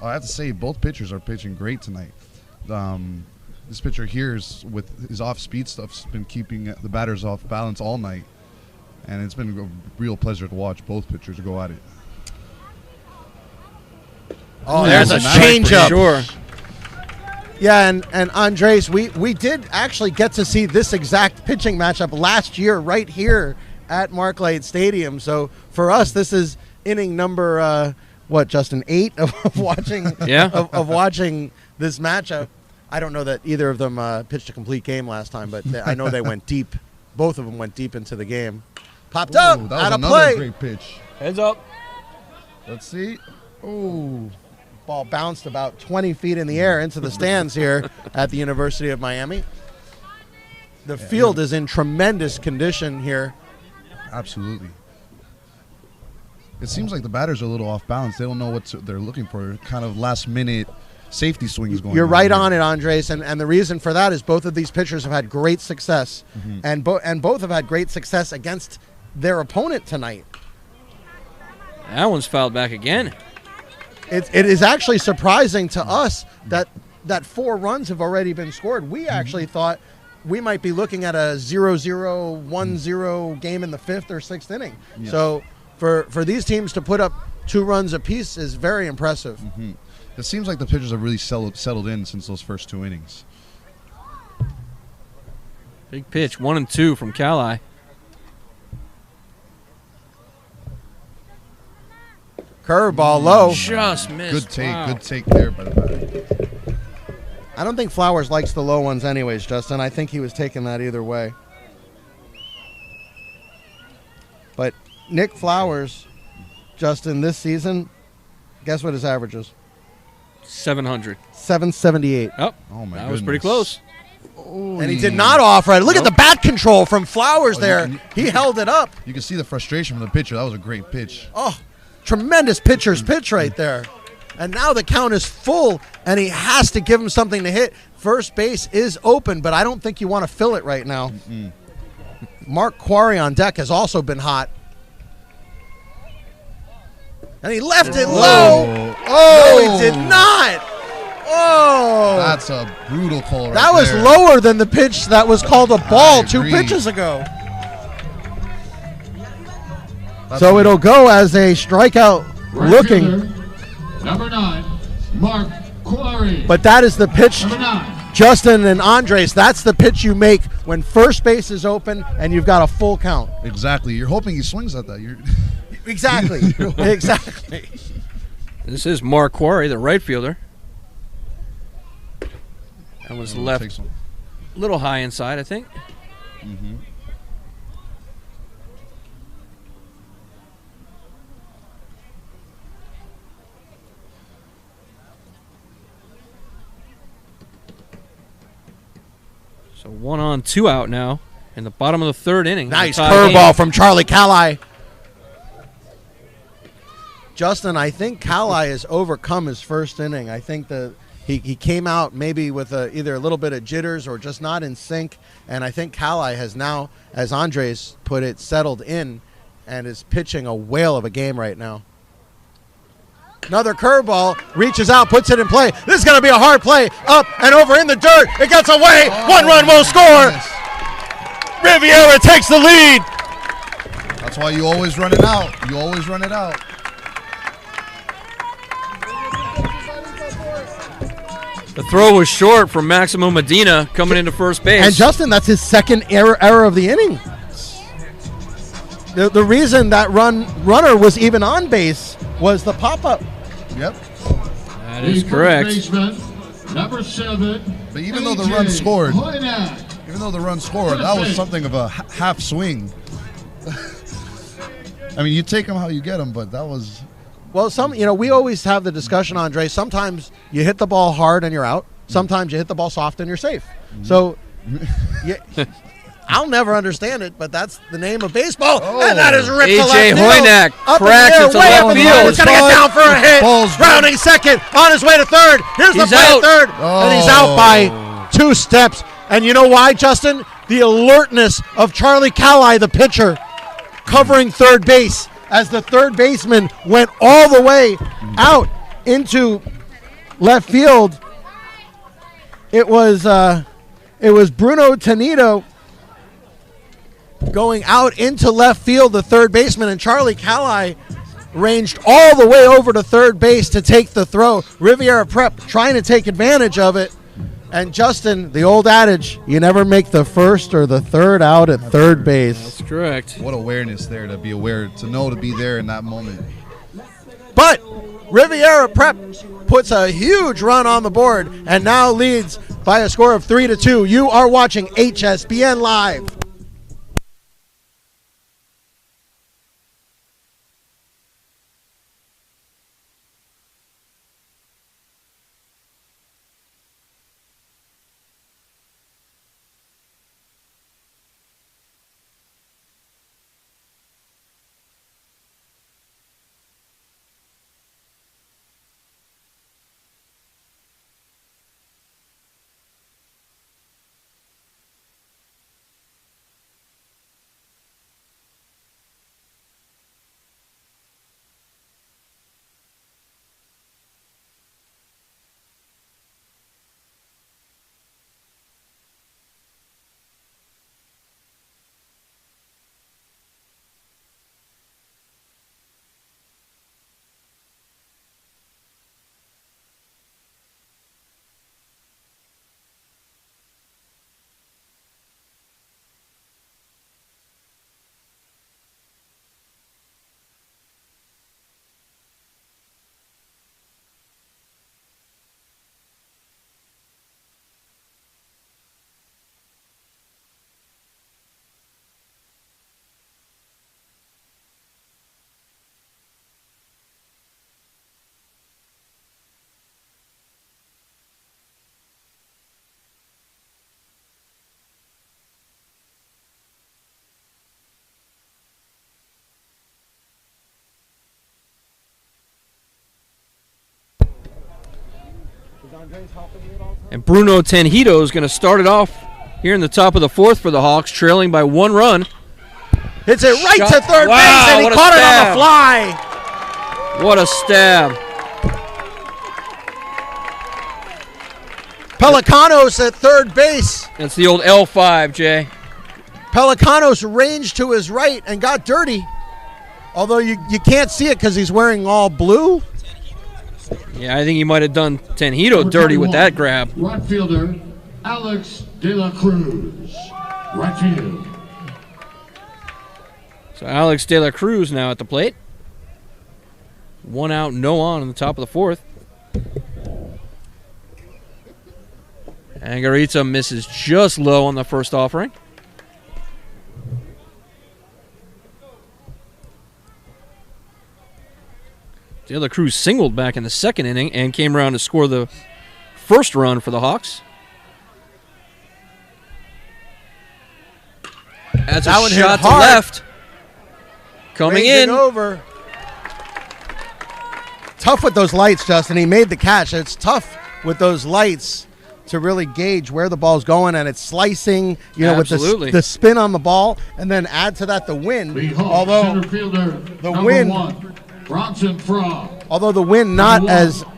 I have to say, both pitchers are pitching great tonight. This pitcher here is, with his off-speed stuff, has been keeping the batters off balance all night. And it's been a real pleasure to watch both pitchers go at it. Oh, there's a Nice, changeup. for sure. Yeah, and Andres, we did actually get to see this exact pitching matchup last year right here at Marklade Stadium. So for us, this is inning number Justin, 8 of watching Yeah. of watching this matchup. I don't know that either of them pitched a complete game last time, but I know they went deep. Both of them went deep into the game. Popped up, Ooh, that was out of another play. great pitch. Heads up. Let's see. Oh, Ball bounced about 20 feet in the air into the stands here at the University of Miami. The field is in tremendous condition here. absolutely. It seems like the batters are a little off balance. They don't know what they're looking for. Kind of last-minute safety swings going on. You're right here. on it, Andres, and the reason for that is both of these pitchers have had great success, and both have had great success against their opponent tonight. That one's fouled back again. It is actually surprising to us that 4 runs have already been scored. We actually thought we might be looking at a 0-0, 1-0 game in the 5th or 6th inning. Yes. So for these teams to put up 2 runs apiece is very impressive. It seems like the pitchers have really settled in since those first 2 innings. Big pitch, 1-2 from Cali. Curveball low. Just missed. Good take. Wow. Good take there by the batter. I don't think Flowers likes the low ones anyways, Justin. I think he was taking that either way. But Nick Flowers, Justin, this season, guess what his average is? 700. 778. Oh, Oh, my that was pretty goodness. close. Oh, And he did not offer it. Look at the bat control from Flowers there. you- He held it up. You can see the frustration from the pitcher. That was a great pitch. Oh, tremendous pitcher's pitch right there. And now the count is full, and he has to give him something to hit. First base is open, but I don't think you want to fill it right now. Mark Quarry on deck has also been hot. And he left it low. Oh, he did not. Oh. That's a brutal call right That was there. lower than the pitch that was called a ball I 2 agree. pitches ago. That's So a- it'll go as a strikeout Right looking. fielder, number 9, Mark Quarry. But that is the pitch, Number 9. Justin and Andres, that's the pitch you make when first base is open and you've got a full count. Exactly. You're hoping he swings at that. You're Exactly. Exactly. This is Mark Quarry, the right fielder. That was left Takes one. a little high inside, I think. So 1 on, 2 out now in the bottom of the 3rd inning. Nice The tie curveball game. from Charlie Calli. Justin, I think Calli has overcome his first inning. I think that he came out maybe with either a little bit of jitters or just not in sync. And I think Calli has now, as Andres put it, settled in and is pitching a whale of a game right now. Another curveball, reaches out, puts it in play. This is going to be a hard play. Up and over in the dirt. It gets away. 1 run will score. Goodness. Riviera takes the lead. That's why you always run it out. You always run it out. The throw was short from Maximo Medina coming into first base. And Justin, that's his second error of the inning. The reason that runner was even on base was the pop-up. Yep. That The is first correct. baseman, number 7. But even though the AJ run scored, Hoynak. that was something of a half swing. I mean, you take them how you get them, but that was. Well, we always have the discussion, Andre. Sometimes you hit the ball hard and you're out. Sometimes you hit the ball soft and you're safe. So, I'll never understand it, but that's the name of baseball. And that is ripped to AJ left field. Hoynak Up in the cracks air, it to way left up in the field. air. It's going to get down for a hit. Ball's Rounding second, on his way to third. Here's the He's play out. at third. And he's out by 2 steps. And you know why, Justin? The alertness of Charlie Calli, the pitcher, covering third base as the third baseman went all the way out into left field. It was Bruno Tanito going out into left field, the third baseman, and Charlie Calli ranged all the way over to third base to take the throw. Riviera Prep trying to take advantage of it. And Justin, the old adage, you never make the first or the third out at third base. That's correct. What awareness there to be aware, to know to be there in that moment. But Riviera Prep puts a huge run on the board and now leads by a score of 3-2. You are watching HSBN Live. And Bruno Tenjito is going to start it off here in the top of the fourth for the Hawks, trailing by 1 run. Hits it right Shot. to third Wow, base, and he what a caught it on stab. the fly. What a stab. Pelicanos at third base. That's the old L5, Jay. Pelicanos ranged to his right and got dirty. Although you can't see it because he's wearing all blue. Yeah, I think he might have done Tenjito dirty with that grab. Right fielder, Alex De La Cruz. Right field. So Alex De La Cruz now at the plate. 1 out, no on in the top of the fourth. Angarita misses just low on the first offering. De La Cruz singled back in the second inning and came around to score the first run for the Hawks. That's That a one hit shot to hard. left. Coming Ranging in. over. Tough with those lights, Justin. He made the catch. It's tough with those lights to really gauge where the ball's going, and it's slicing, with Absolutely. the spin on the ball, and then add to that the wind. The Hawks Although center fielder, the number wind- 1, Bronson Fra. although the wind not Number 1.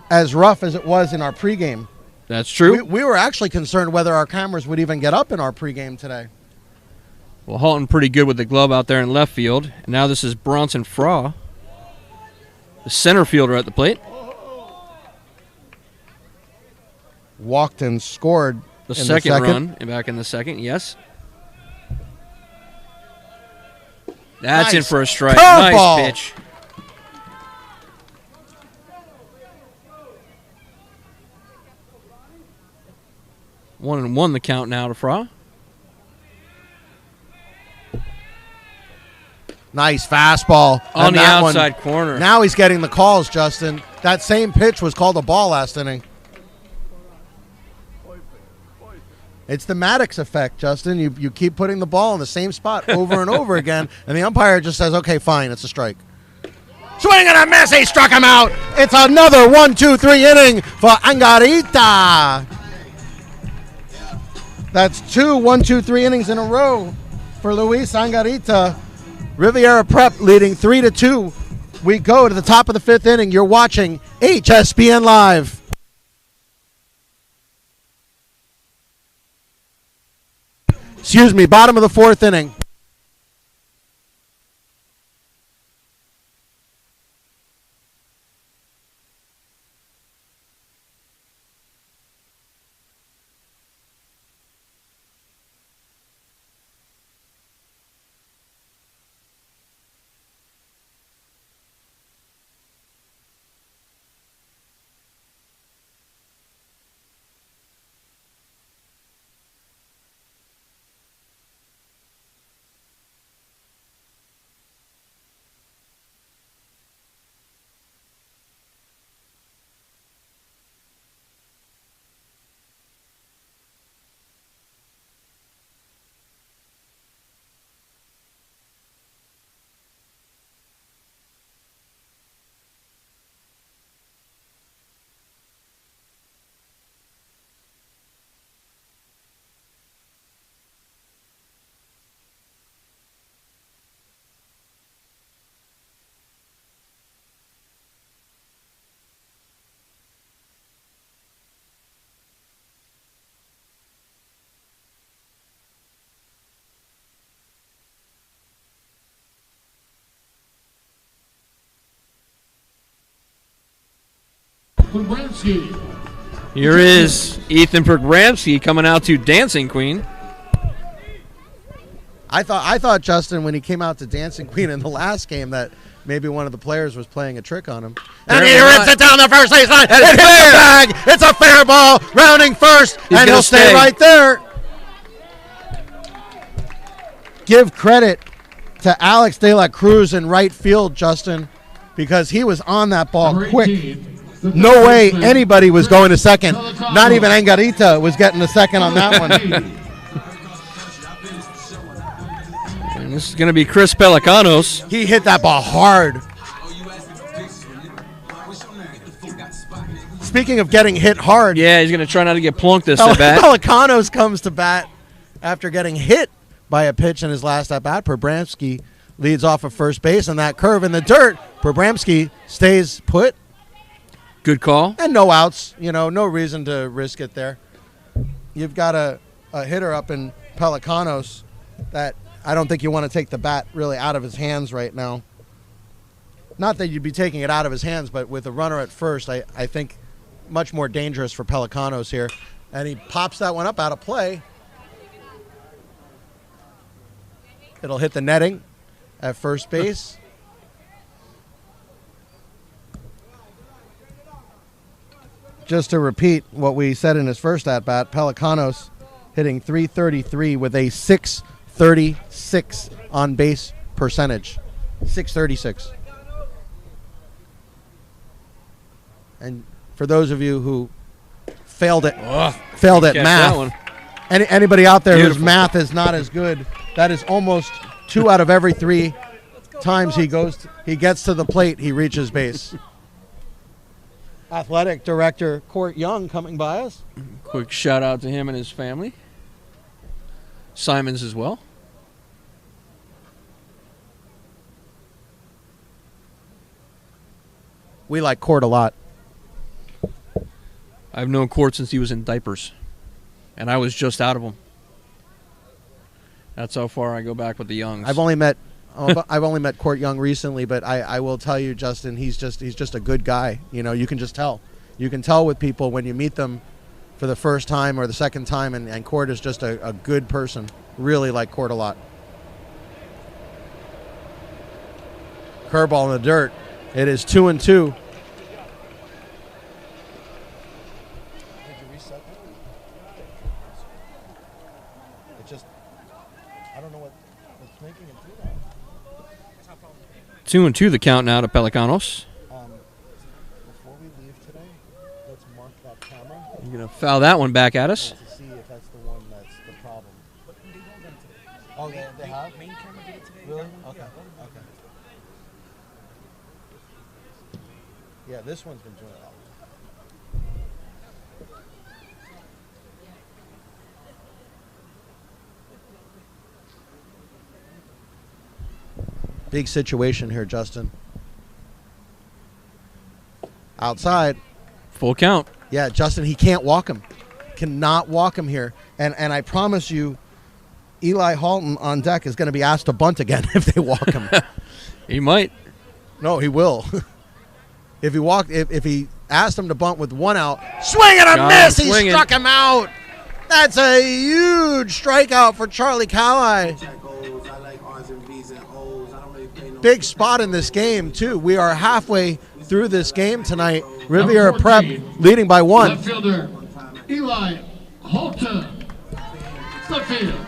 as rough as it was in our pregame. That's true. We were actually concerned whether our cameras would even get up in our pregame today. Well, Halton pretty good with the glove out there in left field. And now this is Bronson Fra, the center fielder at the plate. Walked and scored The in second the second run, and back in the second, yes. That's in Nice. for a strike. Curveball. Nice pitch. One and one the count now to Fra. Nice fastball On And the that one- outside corner. Now he's getting the calls, Justin. That same pitch was called a ball last inning. It's the Maddox effect, Justin. You keep putting the ball in the same spot over and over again, and the umpire just says, okay, fine, it's a strike. Swing and a miss, he struck him out. It's another 1-2-3 inning for Angarita. That's 2 1-2-3 innings in a row for Luis Angarita. Riviera Prep leading 3-2. We go to the top of the fifth inning. You're watching HSPN Live. Excuse me, bottom of the fourth inning. Kubranski. Here is Ethan Pogramsky coming out to Dancing Queen. I thought Justin, when he came out to Dancing Queen in the last game, that maybe one of the players was playing a trick on him. And he Apparently rips not. it down the first base line. That is It hits fair. the bag. It's a fair ball. Rounding first, and gonna he'll stay stay. right there. Give credit to Alex De La Cruz in right field, Justin, because he was on that ball Number quick. 18, the No third way baseman, anybody was going to second. Pelicanos. Not even Angarita was getting the second on that one. And this is going to be Chris Pelicanos. He hit that ball hard. speaking of getting hit hard, Yeah, he's going to try not to get plunked this at bat. Pelicanos comes to bat after getting hit by a pitch in his last at bat. Prabramsky leads off of first base, and that curve in the dirt. Prabramsky stays put. Good call. And no outs. No reason to risk it there. You've got a hitter up in Pelicanos that I don't think you want to take the bat really out of his hands right now. Not that you'd be taking it out of his hands, but with a runner at first, I think much more dangerous for Pelicanos here. And he pops that one up out of play. It'll hit the netting at first base. Just to repeat what we said in his first at-bat, Pelicanos hitting .333 with a .636 on-base percentage. .636. And for those of you who failed at Catch that one. math, anybody out there Beautiful. whose math is not as good, that is almost 2 out of every 3 times he gets to the plate, he reaches base. Athletic Director Court Young coming by us. Quick shout out to him and his family. Simons as well. We like Court a lot. I've known Court since he was in diapers, and I was just out of them. That's how far I go back with the Youngs. I've only met Court Young recently, but I will tell you, Justin, he's just a good guy. You can just tell. You can tell with people when you meet them for the first time or the second time, and Court is just a good person. Really like Court a lot. Curveball in the dirt. It is 2-2. Did you reset that? It just, I don't know what's making it do that. 2-2 the count now to Pelicanos. Before we leave today, let's mark that camera You're going to foul that one back at us. to see if that's the one that's the problem. Oh, they have? Main camera did it today. Really? Okay. Yeah, this one's been doing it all. Big situation here, Justin. Outside. Full count. Yeah, Justin, he can't walk him. Cannot walk him here. And I promise you, Eli Halton on deck is going to be asked to bunt again if they walk him. He might. No, he will. If he asked him to bunt with 1 out, swing and a Got miss. him He swinging. struck him out. That's a huge strikeout for Charlie Cali. Big spot in this game, too. We are halfway through this game tonight. Riviera Prep leading by 1. Left fielder, Eli Holton. Left field.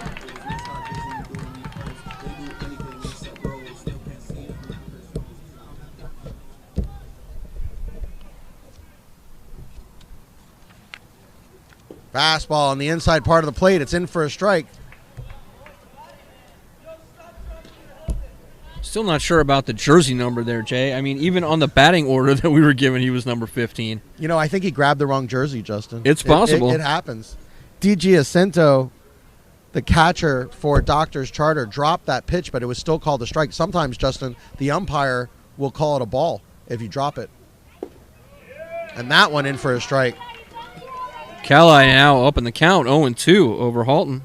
Fastball on the inside part of the plate. It's in for a strike. Still not sure about the jersey number there, Jay. I mean, even on the batting order that we were given, he was number 15. I think he grabbed the wrong jersey, Justin. It's possible. It happens. D.G. Jacinto, the catcher for Doctors Charter, dropped that pitch, but it was still called a strike. Sometimes, Justin, the umpire will call it a ball if you drop it. And that one in for a strike. Cali now up in the count, 0-2 over Halton.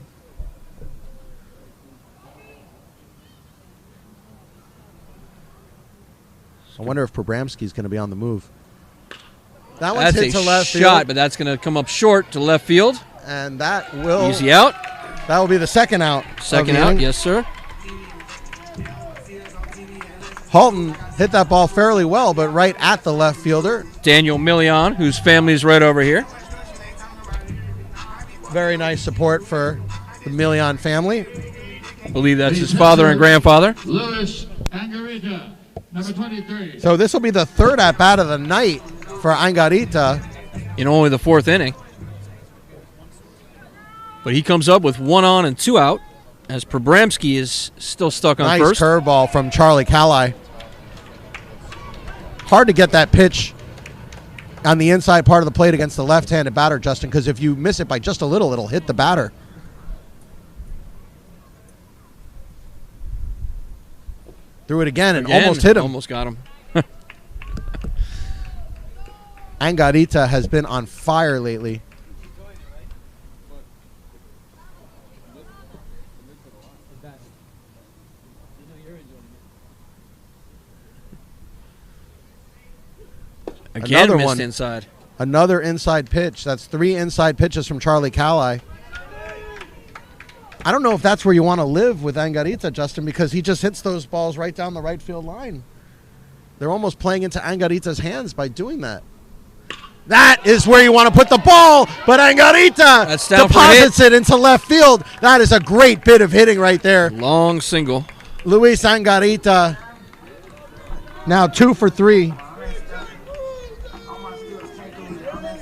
I wonder if Prabramsky's going to be on the move. That one's That's hit a to left shot, field, but that's going to come up short to left field. and that will Easy out. That will be the second out. Second of the out, inning. yes, sir. Halton hit that ball fairly well, but right at the left fielder. Daniel Million, whose family is right over here. Very nice support for the Million family. I believe that's his father and grandfather. Luis Angarita, number 23. So this will be the third at-bat of the night for Angarita. In only the fourth inning. But he comes up with 1 on and 2 out as Prabramsky is still stuck on Nice first. curveball from Charlie Cali. Hard to get that pitch on the inside part of the plate against the left-handed batter, Justin, because if you miss it by just a little, it'll hit the batter. Threw it again and almost hit him. Almost got him. Angarita has been on fire lately. Again, Another missed one. inside. Another inside pitch. That's 3 inside pitches from Charlie Calli. I don't know if that's where you want to live with Angarita, Justin, because he just hits those balls right down the right field line. They're almost playing into Angarita's hands by doing that. That is where you want to put the ball, but Angarita deposits it into left field. That is a great bit of hitting right there. Long single. Luis Angarita now 2 for 3.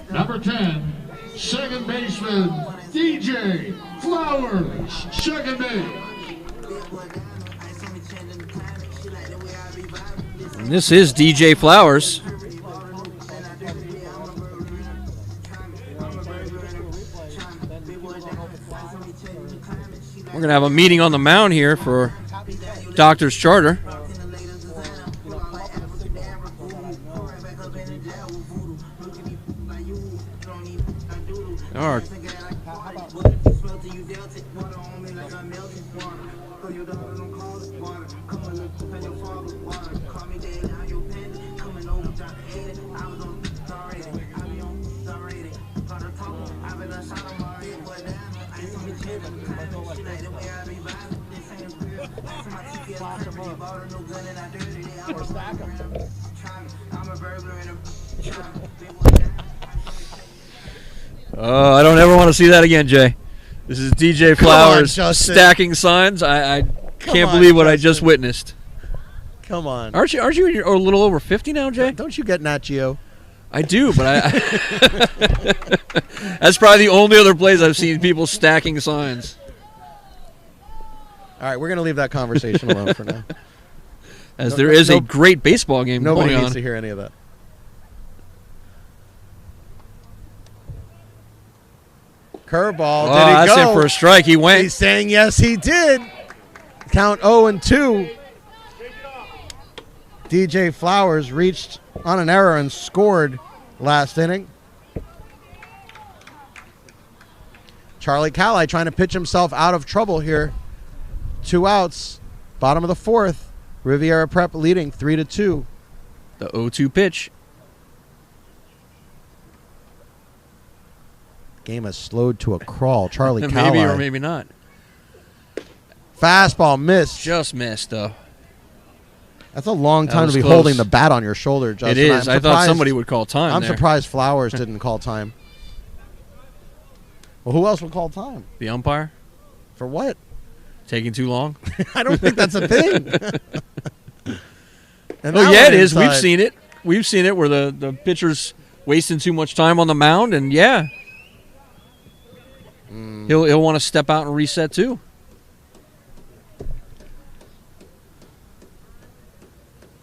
Number 10, second baseman, DJ Flowers, second base. And this is DJ Flowers. We're going to have a meeting on the mound here for Doctor's Charter. All right. I don't ever want to see that again, Jay. This is DJ Flowers stacking signs. I can't believe what I just witnessed. Come on. Aren't you a little over 50 now, Jay? Don't you get Nat Geo? I do, but I that's probably the only other place I've seen people stacking signs. All right, we're going to leave that conversation alone for now. As there is a great baseball game going on. Nobody needs to hear any of that. Curveball. Did he That's go? it for a strike. He went. He's saying yes, he did. Count 0-2. DJ Flowers reached on an error and scored last inning. Charlie Calli trying to pitch himself out of trouble here. 2 outs. Bottom of the 4th. Riviera Prep leading 3-2. The 0-2 pitch. Game has slowed to a crawl. Charlie Calli. Maybe or maybe not. Fastball missed. Just missed, though. That's a long time to be close. holding the bat on your shoulder, Justin. It is. I thought somebody would call time. I'm surprised Flowers didn't call time. Well, who else would call time? The umpire? For what? Taking too long? I don't think that's a thing. Oh, yeah, it is. We've seen it. We've seen it where the pitcher's wasting too much time on the mound, and yeah. He'll want to step out and reset too.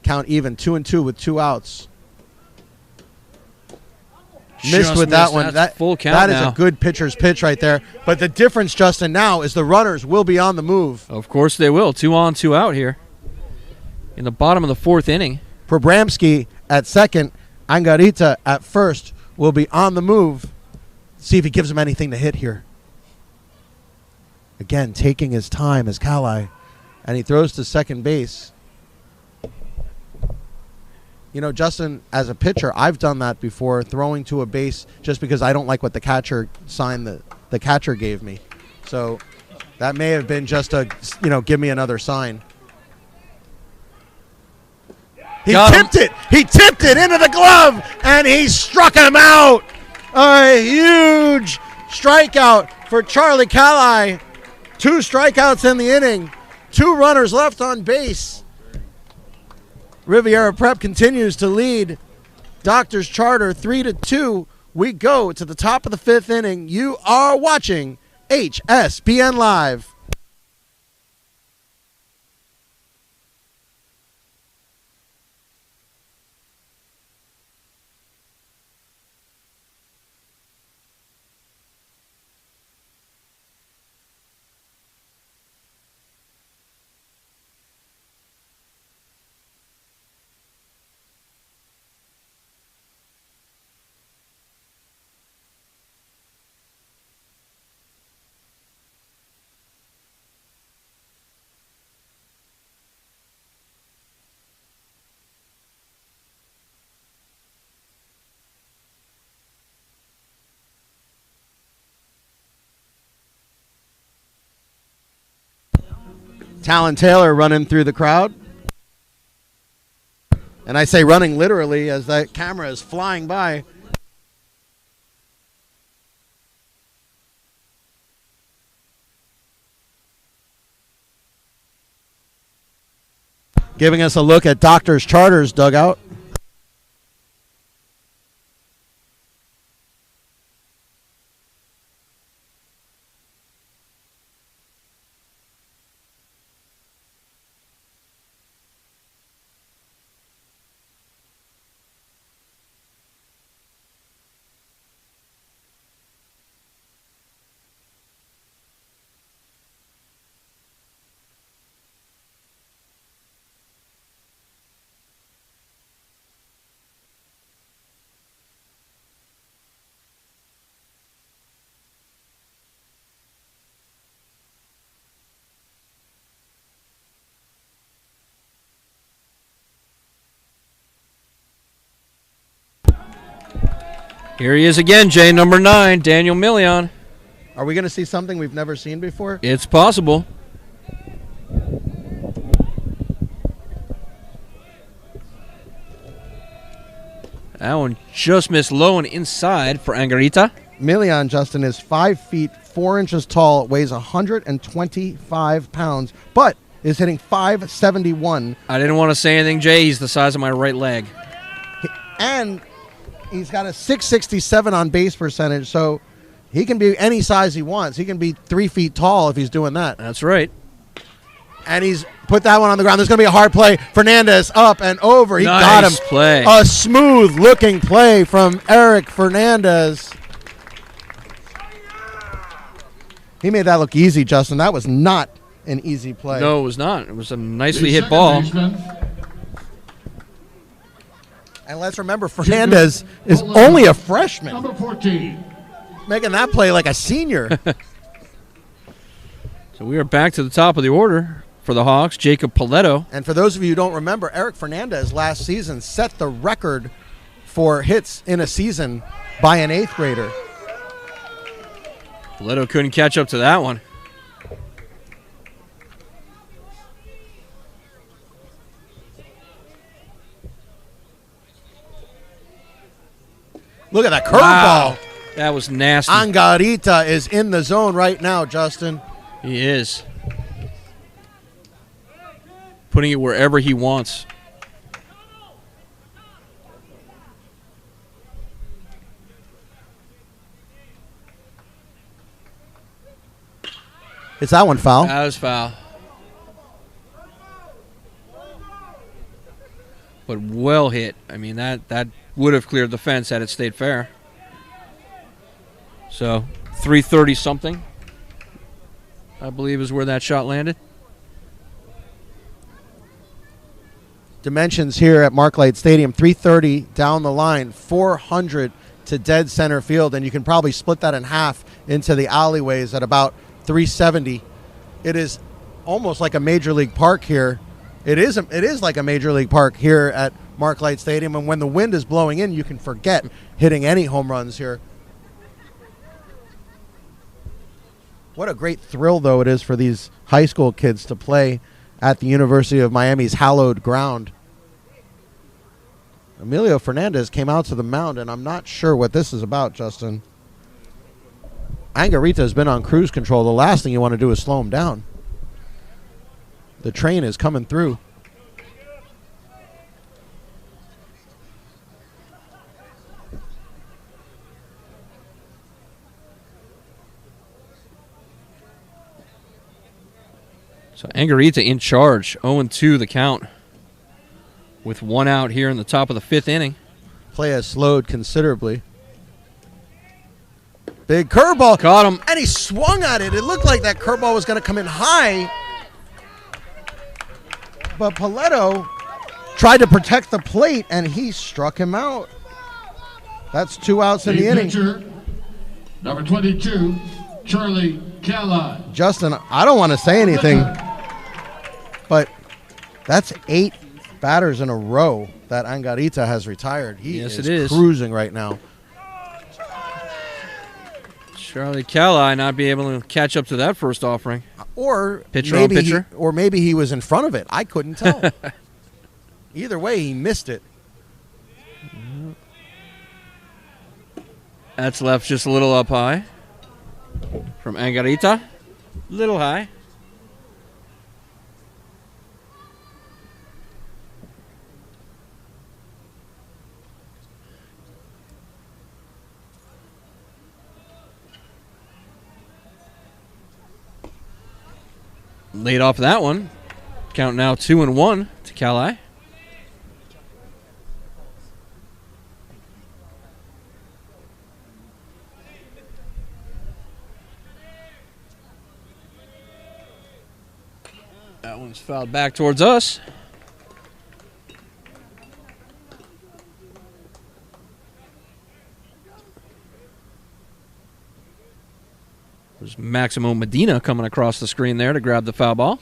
Count even 2-2 with 2 outs. Missed with that one. That's full count that is now. a good pitcher's pitch right there. But the difference, Justin, now is the runners will be on the move. Of course they will. 2 on, 2 out here. In the bottom of the 4th inning. Probramski at second. Angarita at first will be on the move. See if he gives him anything to hit here. Again, taking his time as Calli. And he throws to second base. You know, Justin, as a pitcher, I've done that before, throwing to a base just because I don't like what the catcher sign the catcher gave me. So that may have been just a, give me another sign. He tipped it. He tipped it into the glove, and he struck him out. A huge strikeout for Charlie Calli. 2 strikeouts in the inning. 2 runners left on base. Riviera Prep continues to lead Doctor's Charter 3-2. We go to the top of the 5th inning. You are watching HSBN Live. Talon Taylor running through the crowd. And I say running literally as that camera is flying by. Giving us a look at Doctor's Charter's dugout. Here he is again, Jay, number 9, Daniel Million. Are we going to see something we've never seen before? It's possible. That one just missed low and inside for Angarita. Million, Justin, is 5 feet 4 inches tall, weighs 125 pounds, but is hitting .571. I didn't want to say anything, Jay. He's the size of my right leg. And he's got a .667 on base percentage, so he can be any size he wants. He can be 3 feet tall if he's doing that. That's right. And he's put that one on the ground. There's going to be a hard play. Fernandez up and over. He Nice got him. play. A smooth-looking play from Eric Fernandez. He made that look easy, Justin. That was not an easy play. No, it was not. It was a nicely The hit ball. baseman, And let's remember, Fernandez is only a freshman, number 14. making that play like a senior. So we are back to the top of the order for the Hawks. Jacob Paletto. And for those of you who don't remember, Eric Fernandez last season set the record for hits in a season by an 8th grader. Paletto couldn't catch up to that one. Look at that curveball. Wow. That was nasty. Angarita is in the zone right now, Justin. He is. Putting it wherever he wants. It's that one foul. That was foul. But well hit. I mean, that would have cleared the fence had it stayed fair. So, 330 something, I believe, is where that shot landed. Dimensions here at Marklight Stadium, 330 down the line, 400 to dead center field, and you can probably split that in half into the alleyways at about 370. It is almost like a major league park here. It is like a major league park here at Marklight Stadium, and when the wind is blowing in, you can forget hitting any home runs here. What a great thrill, though, it is for these high school kids to play at the University of Miami's hallowed ground. Emilio Fernandez came out to the mound, and I'm not sure what this is about, Justin. Angarita has been on cruise control. The last thing you want to do is slow him down. The train is coming through. So Angarita in charge, 0-2 the count, with 1 out here in the top of the 5th inning. Play has slowed considerably. Big curveball. Caught him. And he swung at it. It looked like that curveball was going to come in high. But Paletto tried to protect the plate, and he struck him out. That's 2 outs in the inning. Pitcher, number 22, Charlie Cali. Justin, I don't want to say anything, but that's 8 batters in a row that Angarita has retired. He Yes, is it is. cruising right now. Charlie Calli not be able to catch up to that first offering. Or Pitcher on pitcher. Maybe he was in front of it. I couldn't tell. Either way, he missed it. That's left just a little up high from Angarita. Little high. Laid off that one. Count now 2-1 to Calli. That one's fouled back towards us. There's Maximo Medina coming across the screen there to grab the foul ball.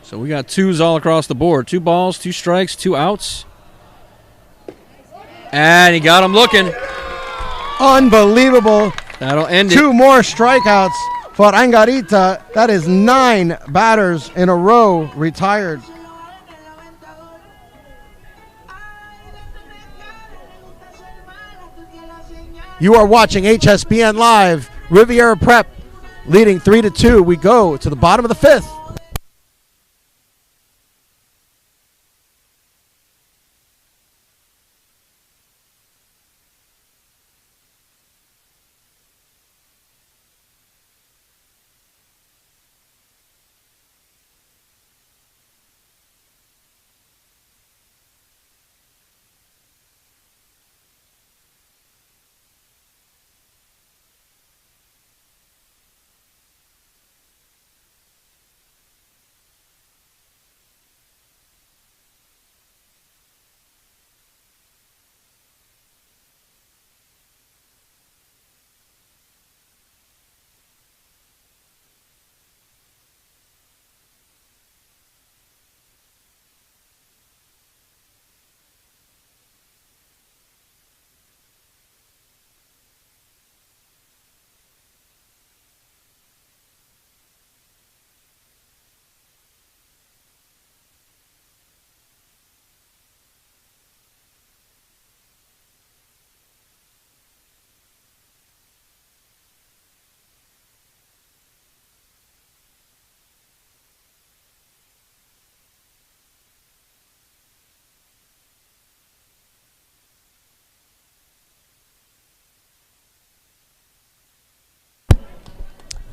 So we got twos all across the board. 2 balls, 2 strikes, 2 outs. And he got him looking. Unbelievable. That'll end it. 2 more strikeouts for Angarita. That is 9 batters in a row retired. You are watching HSBN Live. Riviera Prep leading 3-2. We go to the bottom of the 5th.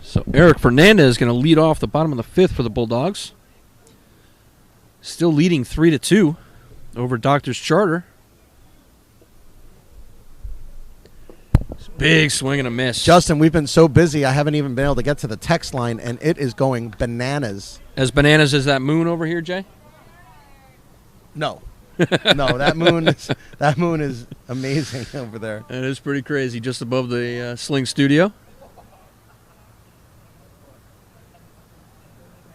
So Eric Fernandez is going to lead off the bottom of the 5th for the Bulldogs. Still leading 3-2 over Doctors Charter. Big swing and a miss. Justin, we've been so busy, I haven't even been able to get to the text line, and it is going bananas. As bananas as that moon over here, Jay? No. No, that moon is amazing over there. It is pretty crazy, just above the Sling Studio.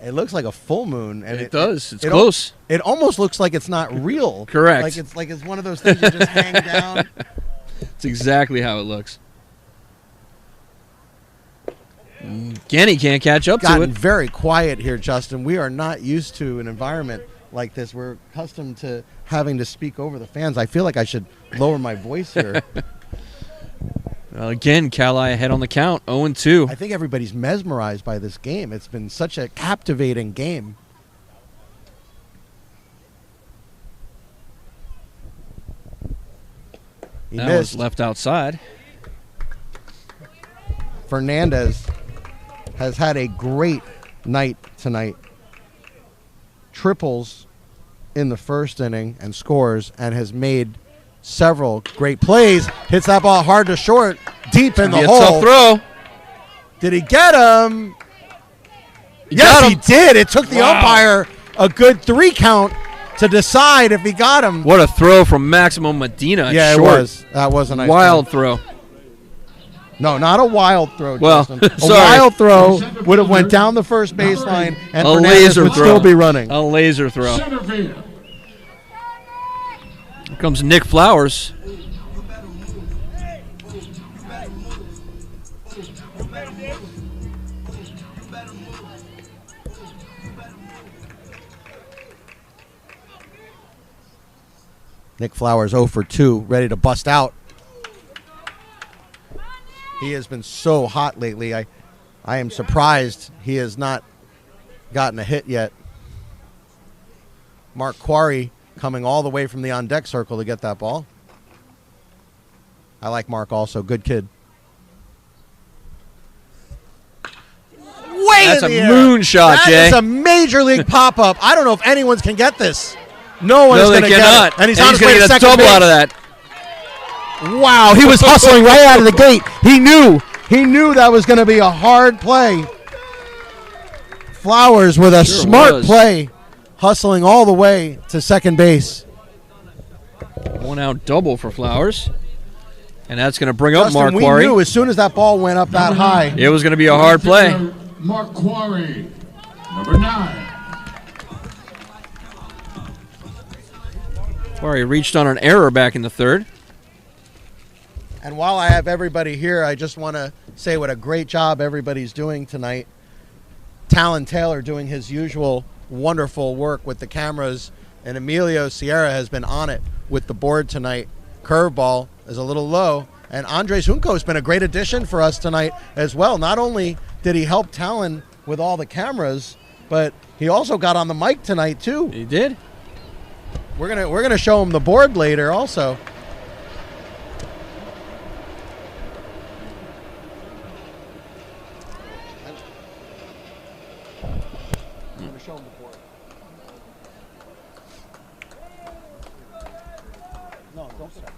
It looks like a full moon, and it does. It's close. It almost looks like it's not real. Correct. Like it's one of those things you just hang down. It's exactly how it looks. Kenny can't catch up to Gotten it. very quiet here, Justin. We are not used to an environment like this. We're accustomed to having to speak over the fans. I feel like I should lower my voice here. Well, again, Calli ahead on the count, 0-2. I think everybody's mesmerized by this game. It's been such a captivating game. He That missed. was left outside. Fernandez has had a great night tonight. Triples in the first inning and scores, and has made several great plays. Hits that ball hard to short, deep in the hole. Tough throw. Did he get him? He Yes, got he him. did. It took the umpire a good 3 count to decide if he got him. What a throw from Maximo Medina. Yeah, Short. it was. That was a nice Wild throw. No, not a wild throw, Well, Justin. A sorry. wild throw would have went down the first baseline, and A Fernandez laser would throw. still be running. A laser throw. Center field. Here comes Nick Flowers. Nick Flowers 0 for 2, ready to bust out. He has been so hot lately. I am surprised he has not gotten a hit yet. Mark Quarry coming all the way from the on-deck circle to get that ball. I like Mark also. Good kid. Way That's in a the air. moonshot, Jay. That is a major league pop-up. I don't know if anyone can get this. No one No, is they going to get cannot. it. And he's on his going way to to get a second double base. out of that. Wow, he was hustling right out of the gate. He knew that was going to be a hard play. Flowers with a Sure smart was. play, hustling all the way to second base. 1 out double for Flowers. And that's going to bring up Justin, Mark we Quarry. knew as soon as that ball went up that high. It was going to be a hard play. Mark Quarry, number 9. Quarry reached on an error back in the third. And while I have everybody here, I just want to say what a great job everybody's doing tonight. Talon Taylor doing his usual wonderful work with the cameras, and Emilio Sierra has been on it with the board tonight. Curveball is a little low, and Andres Junco has been a great addition for us tonight as well. Not only did he help Talon with all the cameras, but he also got on the mic tonight too. He did. We're gonna show him the board later also. I'm gonna show him the board. No, don't sit up.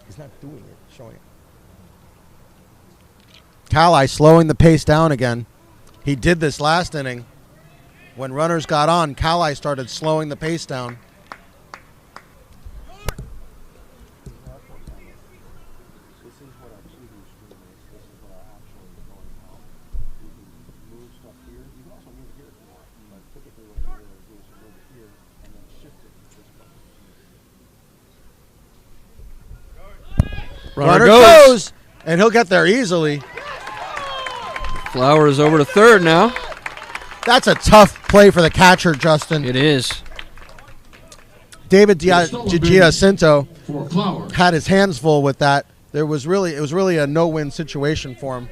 He's not doing it, showing it. Calai slowing the pace down again. He did this last inning. When runners got on, Calai started slowing the pace down. Runner goes, and he'll get there easily. Flowers over to third now. That's a tough play for the catcher, Justin. It is. David Giacinto For Flowers. had his hands full with that. It was really a no-win situation for him.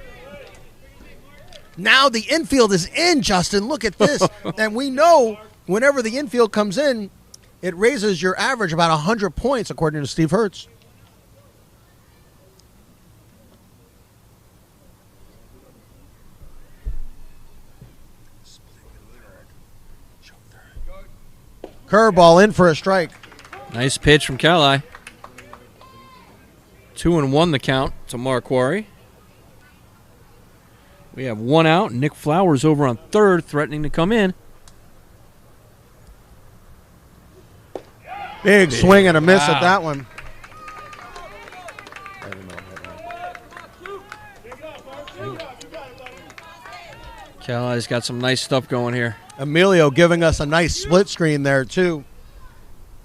Now the infield is in, Justin. Look at this. And we know whenever the infield comes in, it raises your average about 100 points, according to Steve Hertz. Curveball in for a strike. Nice pitch from Calai. 2-1 the count to Mark Quarry. We have 1 out. Nick Flowers over on third, threatening to come in. Big swing and a miss at that one. Calai's got some nice stuff going here. Emilio giving us a nice split screen there, too.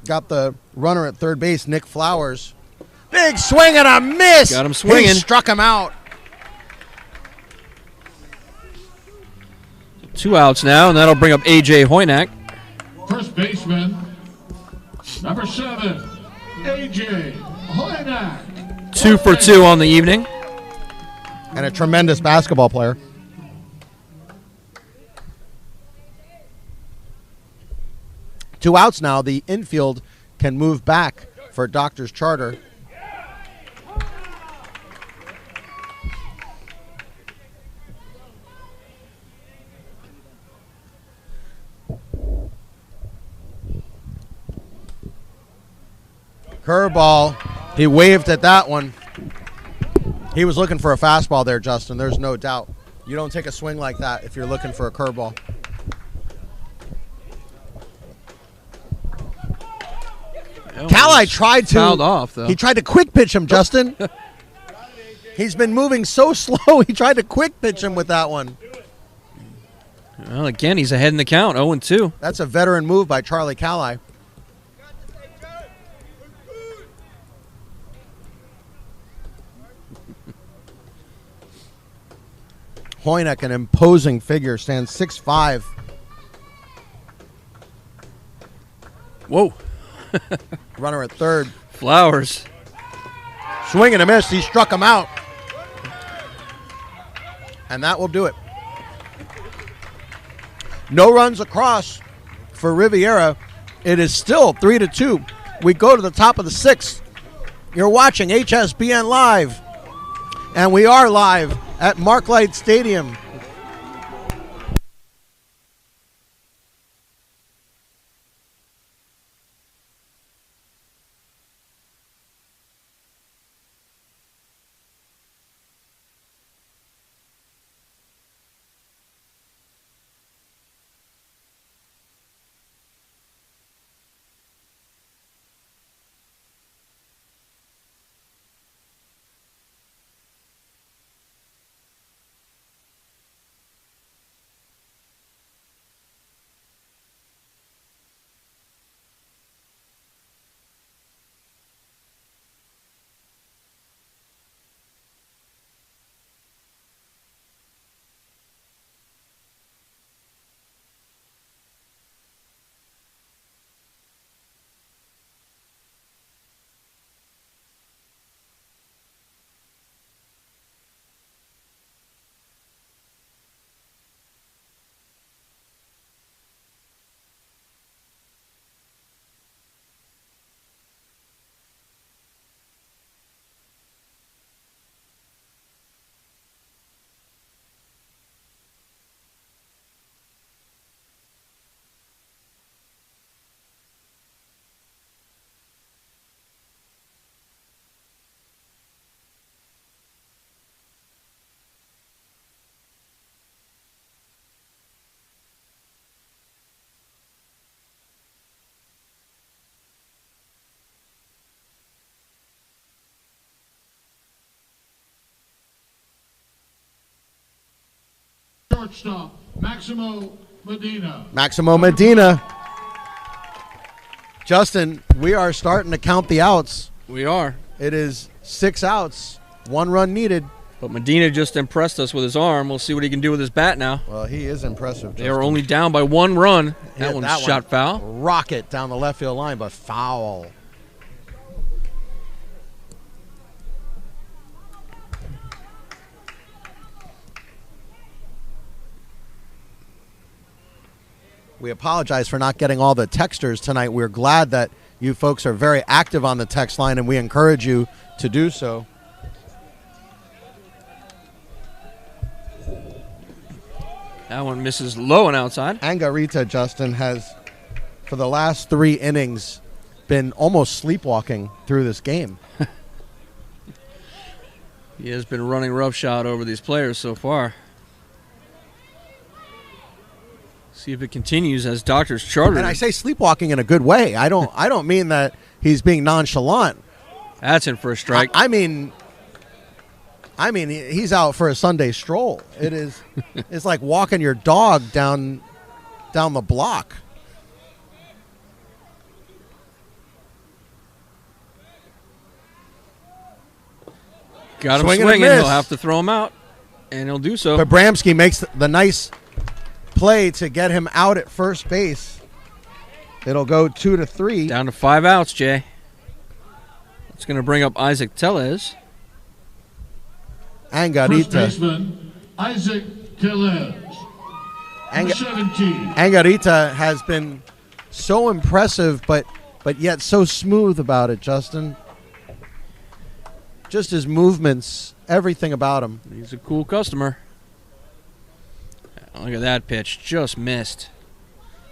Got the runner at third base, Nick Flowers. Big swing and a miss. Got him swinging. He struck him out. 2 outs now, and that'll bring up A.J. Hoynak. First baseman, number 7, A.J. Hoynak. 2 for 2 on the evening. And a tremendous basketball player. Two outs now. The infield can move back for Doctor's Charter. Curveball. He waved at that one. He was looking for a fastball there, Justin. There's no doubt. You don't take a swing like that if you're looking for a curveball. Calai tried to fouled off, though. He tried to quick pitch him, Justin. He's been moving so slow. He tried to quick pitch him with that one. Well, again, he's ahead in the count, 0-2. That's a veteran move by Charlie Calai. Hoynek, an imposing figure, stands 6'5". Whoa. Runner at third. Flowers. Swing and a miss. He struck him out. And that will do it. No runs across for Riviera. It is still 3-2. We go to the top of the sixth. You're watching HSBN Live. And we are live at Marklight Stadium. Shortstop, Maximo Medina. Maximo Medina. Justin, we are starting to count the outs. We are. It is 6 outs, 1 run needed. But Medina just impressed us with his arm. We'll see what he can do with his bat now. Well, he is impressive. They are only down by 1 run. That one's shot foul. Rocket down the left field line, but foul. We apologize for not getting all the texters tonight. We're glad that you folks are very active on the text line, and we encourage you to do so. That one misses low and outside. Angarita, Justin, has, for the last 3 innings, been almost sleepwalking through this game. He has been running roughshod over these players so far. See if it continues as Doctor's Charter. And I say sleepwalking in a good way. I don't mean that he's being nonchalant. That's in for a strike. I mean he's out for a Sunday stroll. It is it's like walking your dog down the block. Got him Swing and a swinging. miss. He'll have to throw him out, and he'll do so. But Bramsky makes the nice play to get him out at first base. It'll go 2-3. Down to 5 outs, Jay. It's going to bring up Isaac Tellez. First Angarita. baseman, Isaac Tellez. Number 17. Angarita has been so impressive, but yet so smooth about it, Justin. Just his movements, everything about him. He's a cool customer. Look at that pitch. Just missed.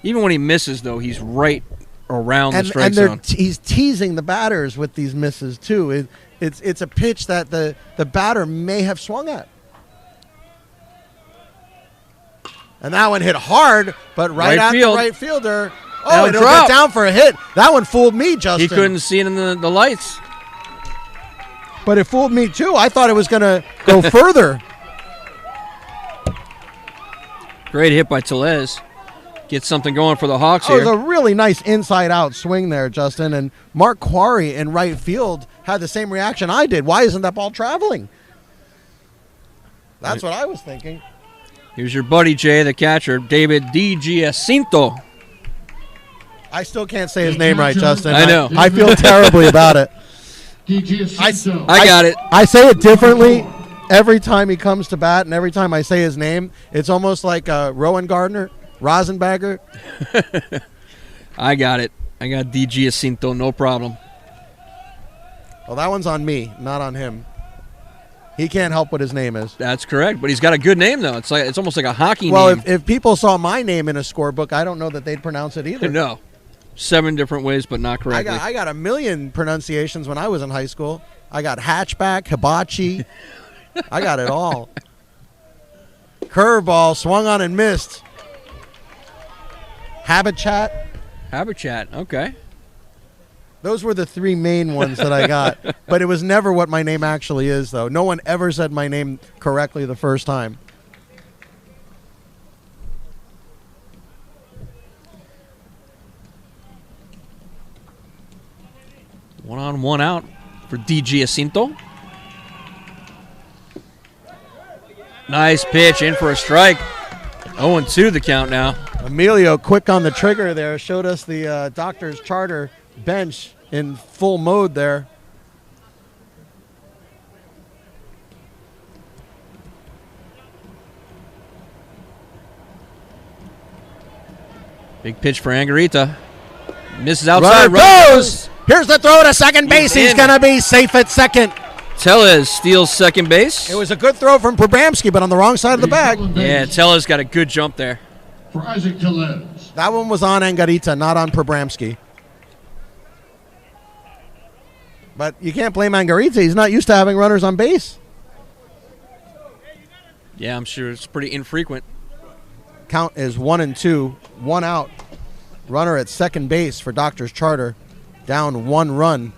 Even when he misses, though, he's right around the strike zone. He's teasing the batters with these misses, too. It's a pitch that the batter may have swung at. And that one hit hard, but right at field. the right fielder. Oh, That'll it'll drop. get down for a hit. That one fooled me, Justin. He couldn't see it in the lights. But it fooled me, too. I thought it was going to go further. Great hit by Tellez. Get something going for the Hawks Oh, it was here. a really nice inside-out swing there, Justin. And Mark Quarry in right field had the same reaction I did. Why isn't that ball traveling? That's what I was thinking. Here's your buddy, Jay, the catcher, David DiGiacinto. I still can't say his name right, Justin. I know. I feel terribly about it. I got it. I say it differently every time he comes to bat, and every time I say his name, it's almost like Rowan Gardner, Rosenbagger. I got it. I got DiGiacinto, no problem. Well, that one's on me, not on him. He can't help what his name is. That's correct, but he's got a good name, though. It's almost like a hockey Well, name. if people saw my name in a scorebook, I don't know that they'd pronounce it either. No. 7 different ways, but not correctly. I got a million pronunciations when I was in high school. I got hatchback, hibachi. I got it all. Curveball, swung on and missed. Habitat. Habitat, okay. Those were the 3 main ones that I got. But it was never what my name actually is, though. No one ever said my name correctly the first time. One on, one out for DiGiacinto. Nice pitch, in for a strike. 0-2 the count now. Emilio, quick on the trigger there, showed us the doctor's charter bench in full mode there. Big pitch for Angarita. Misses outside. Runner goes. Here's the throw to second base. He's going to be safe at second. Tellez steals second base. It was a good throw from Probramski, but on the wrong side of the bag. Yeah, Tellez got a good jump there. For Isaac Tellez. That one was on Angarita, not on Probramski. But you can't blame Angarita. He's not used to having runners on base. Yeah, I'm sure it's pretty infrequent. Count is 1-2, 1 out. Runner at second base for Doctor's Charter. Down 1 run.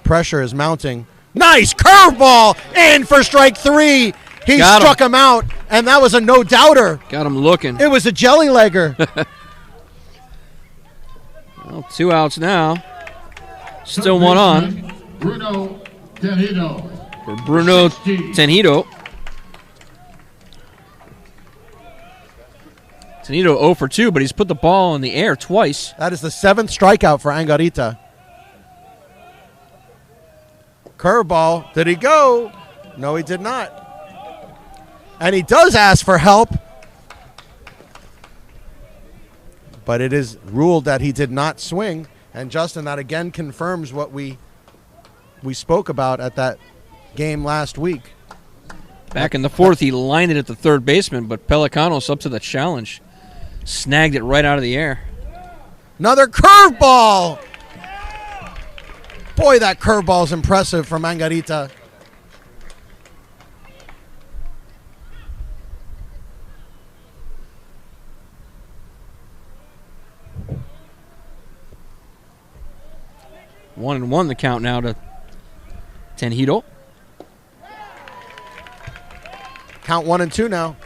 Pressure is mounting. Nice curveball in for strike 3. He struck him out, and that was a no-doubter. Got him looking. It was a jelly legger. Well, 2 outs now. Still 1 on. Bruno Tenito. For Bruno Tenito. Tenito 0 for 2, but he's put the ball in the air twice. That is the 7th strikeout for Angarita. Curveball. Did he go? No, he did not. And he does ask for help. But it is ruled that he did not swing. And Justin, that again confirms what we spoke about at that game last week. Back in the 4th, he lined it at the third baseman, but Pelicanos up to the challenge. Snagged it right out of the air. Another curveball. Boy, that curveball is impressive from Angarita. One and one the count now to Tenito. Count 1-2 now.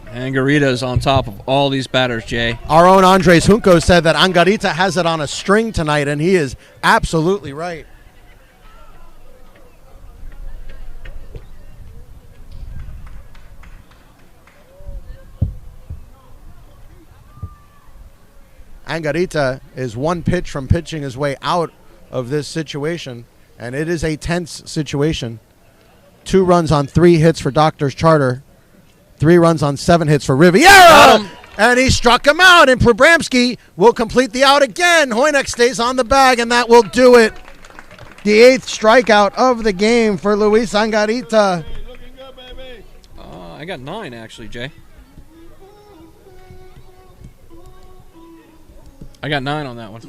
Angarita is on top of all these batters, Jay. Our own Andres Junco said that Angarita has it on a string tonight, and he is absolutely right. Angarita is 1 pitch from pitching his way out of this situation, and it is a tense situation. 2 runs on 3 hits for Doctor's Charter. 3 runs on 7 hits for Riviera. And he struck him out, and Probramski will complete the out again. Hoynek stays on the bag, and that will do it. The 8th strikeout of the game for Luis Angarita. I got 9, actually, Jay. I got 9 on that one.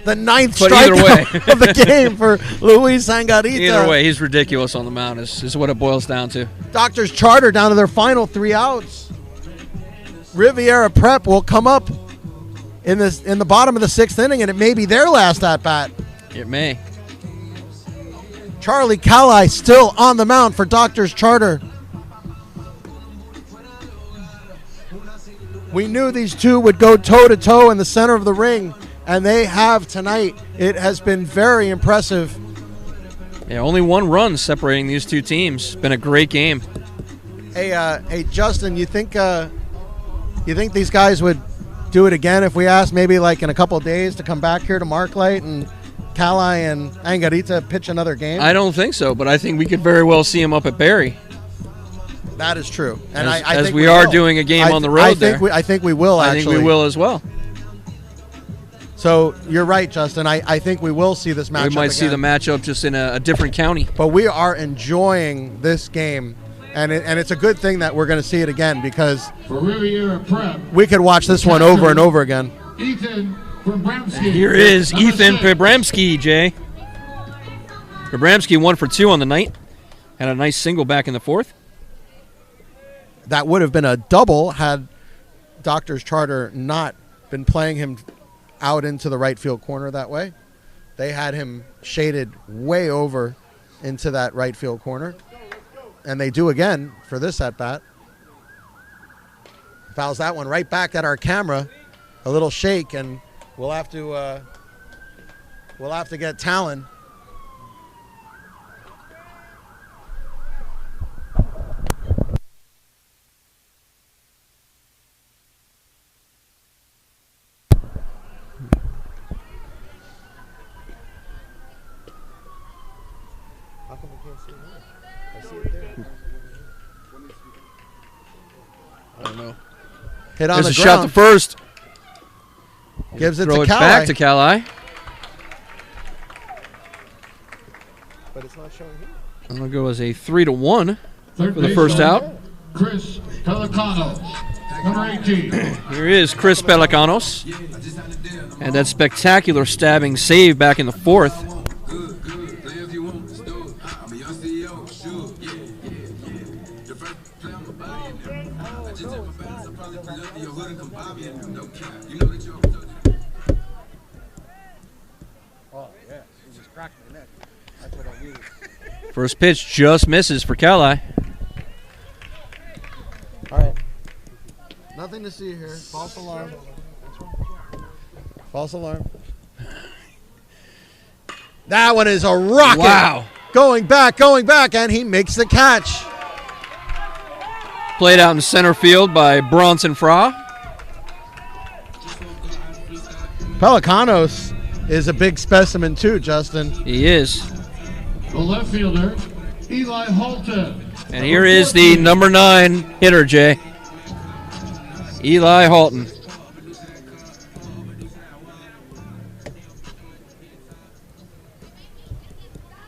The 9th But either strikeout of the game for Luis Angarita. Either way, he's ridiculous on the mound is what it boils down to. Doctor's Charter down to their final 3 outs. Riviera Prep will come up in the bottom of the 6th inning, and it may be their last at bat. It may. Charlie Calli still on the mound for Doctors Charter. We knew these two would go toe-to-toe in the center of the ring, and they have tonight. It has been very impressive. Yeah, only one run separating these two teams. Been a great game. Hey, Justin, you think these guys would do it again if we asked maybe like in a couple of days to come back here to Marklight and Calli and Angarita pitch another game? I don't think so, but I think we could very well see them up at Barry. That is true, and as, I as think we are will. doing a game on the road I there. think we will. Actually, I think we will as well. So you're right, Justin. I think we will see this matchup. We might see the matchup just in a different county. But we are enjoying this game, and it's a good thing that we're going to see it again because For Riviera Prep, we could watch this one over and over again. Ethan Abramski. Here is Number Ethan 6. Abramski, Jay. Abramski 1 for 2 on the night. Had a nice single back in the 4th. That would have been a double had Doctors Charter not been playing him out into the right field corner that way. They had him shaded way over into that right field corner. And they do again for this at bat. Fouls that one right back at our camera. A little shake, and we'll have to get Talon. How come I can't see it here? I see it there. I don't know. Hit on There's the a shot ground. to first. Gives it Throw to it Calli. back to Calli. But it's not showing here. And it'll go as a 3-1 Third for the first baseman, out. Chris Pelicanos, number 18. Here is Chris Pelicanos. And that spectacular stabbing save back in the 4th. First pitch just misses for Calli. All right. Nothing to see here. False alarm. False alarm. That one is a rocket. Wow. Going back, and he makes the catch. Played out in center field by Bronson Fra. Pelicanos is a big specimen too, Justin. He is. The left fielder, Eli Holton. And here is the number 9 hitter, Jay. Eli Halton.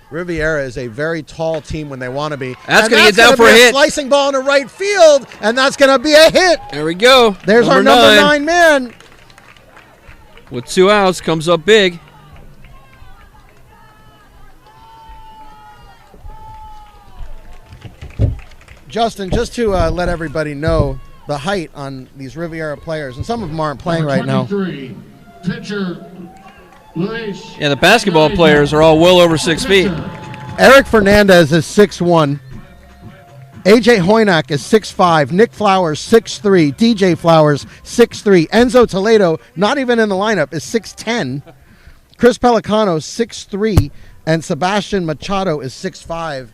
Riviera is a very tall team when they want to be. That's And going to get down for a hit. Slicing ball into right field, and that's going to be a hit. There we go. There's our number 9 man. With 2 outs, comes up big. Justin, just to let everybody know the height on these Riviera players, and some of them aren't playing Number right now. 23, pitcher Luis. Yeah, the basketball players are all well over 6 feet. Eric Fernandez is 6'1". AJ Hoynak is 6'5". Nick Flowers 6'3". DJ Flowers 6'3". Enzo Toledo, not even in the lineup, is 6'10". Chris Pelicano 6'3", and Sebastian Machado is 6'5".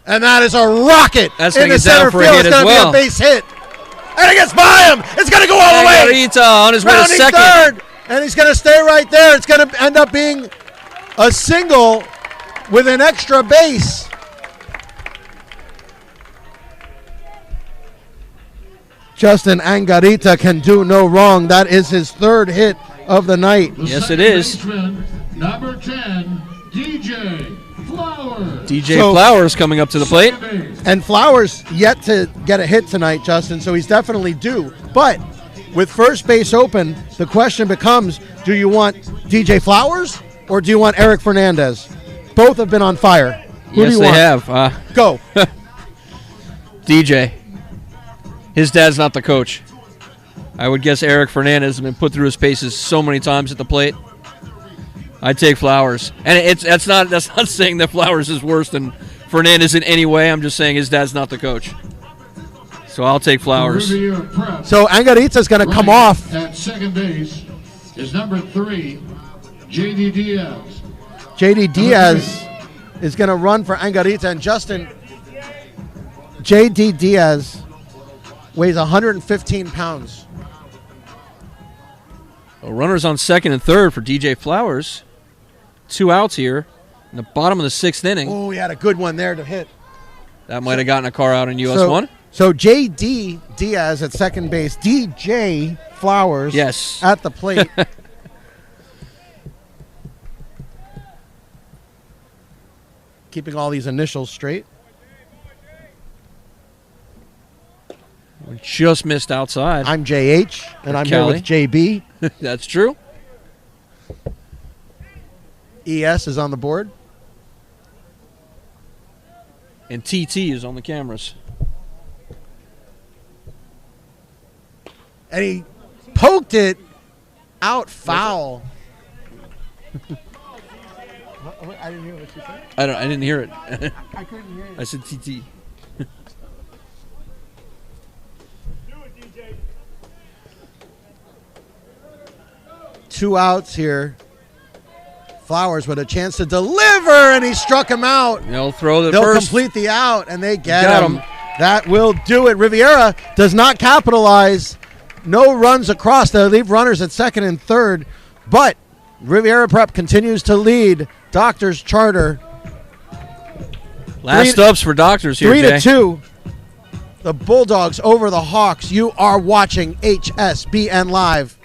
And that is a rocket. That's in gonna the get down center for a field. hit It's as going to well. be a base hit, and it gets by him. It's going to go all the way. Angarita on his way to Rounding second. third, and he's going to stay right there. It's going to end up being a single with an extra base. Justin Angarita can do no wrong. That is his 3rd hit of the night. The Yes, it second is. baseman, number 10, DJ Flowers. DJ So- Flowers coming up to the plate. Second base. And Flowers yet to get a hit tonight, Justin, so he's definitely due. But with first base open, the question becomes, do you want DJ Flowers or do you want Eric Fernandez? Both have been on fire. Who do Yes, you they want? have. Go. DJ. His dad's not the coach. I would guess Eric Fernandez has been put through his paces so many times at the plate. I'd take Flowers. And that's not saying that Flowers is worse than Fernandez in any way. I'm just saying his dad's not the coach. So I'll take Flowers. So Angarita's going to come off. At second base is number 3, J.D. Diaz. J.D. Diaz is going to run for Angarita. And Justin, J.D. Diaz weighs 115 pounds. Well, runners on second and third for DJ Flowers. 2 outs here in the bottom of the 6th inning. Oh, he had a good one there to hit. That might have gotten a car out in US 1. So J.D. Diaz at second base. DJ Flowers at the plate. Keeping all these initials straight. We just missed outside. I'm JH, and I'm Kelly. here with JB. That's true. ES is on the board. And TT is on the cameras. And he poked it out foul. I didn't hear what you said. I didn't hear it. I couldn't hear you. I said TT. Two outs here. Flowers with a chance to deliver, and he struck him out. They'll throw the They'll first. complete the out, and they get Got him. him. That will do it. Riviera does not capitalize. No runs across. They leave runners at second and third. But Riviera Prep continues to lead Doctors Charter. Last ups for Doctors here, 3-2. The Bulldogs over the Hawks. You are watching HSBN Live.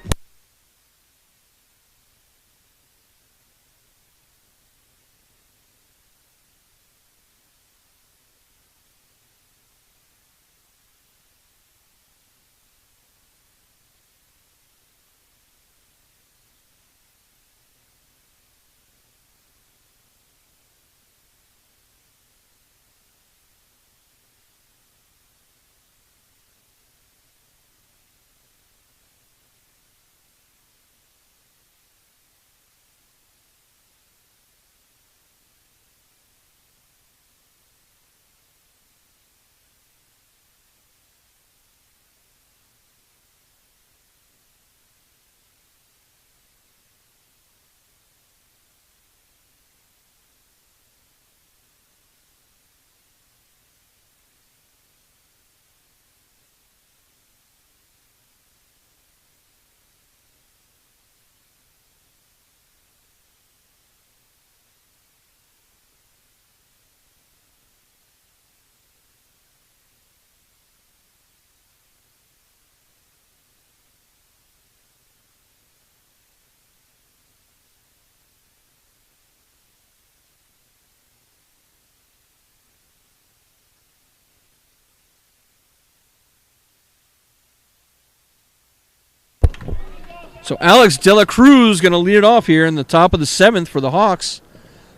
So Alex De La Cruz going to lead it off here in the top of the 7th for the Hawks.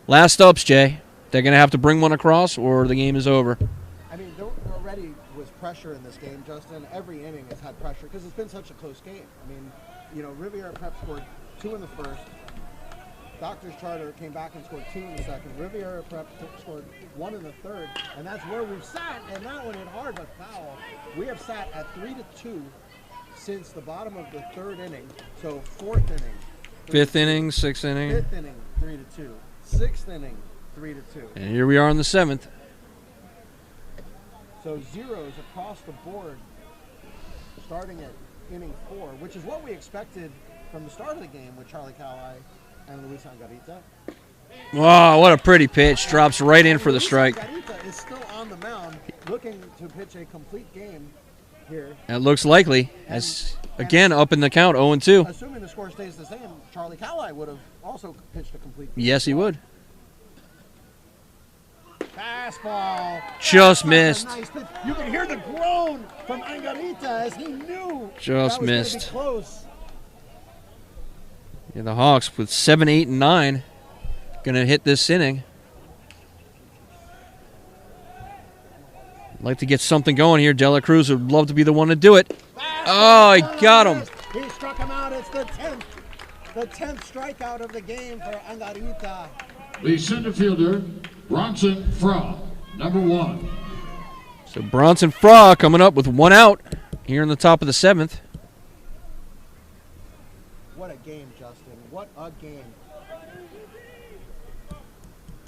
Last ups, Jay. They're going to have to bring one across or the game is over. I mean, there already was pressure in this game, Justin. Every inning has had pressure because it's been such a close game. I mean, you know, Riviera Prep scored 2 in the first. Doctors Charter came back and scored 2 in the second. Riviera Prep scored 1 in the third. And that's where we've sat. And that one hit hard but foul. We have sat at 3-2 since the bottom of the 3rd inning. So 4th inning. 5th inning, 6th inning. 5th inning, 3-2. 6th inning, 3-2. And here we are in the 7th. So zeros across the board starting at inning 4, which is what we expected from the start of the game with Charlie Calai and Luis Angarita. Wow, what a pretty pitch. Drops right in for the strike. Angarita is still on the mound looking to pitch a complete game here. That looks likely. As again, up in the count, 0-2. Assuming the score stays the same, Charlie Calai would have also pitched a complete game. Yes, he would. Fastball. Just missed. Nice pitch. You can hear the groan from Angarita as he knew Just that was missed. gonna be close. Yeah, the Hawks with 7, 8, and 9 going to hit this inning. Like to get something going here. De La Cruz would love to be the one to do it. Oh, he got him. He struck him out. It's the 10th strikeout of the game for Angarita. The center fielder, Bronson Fra, number 1. So Bronson Fra coming up with 1 out here in the top of the 7th. What a game, Justin. What a game.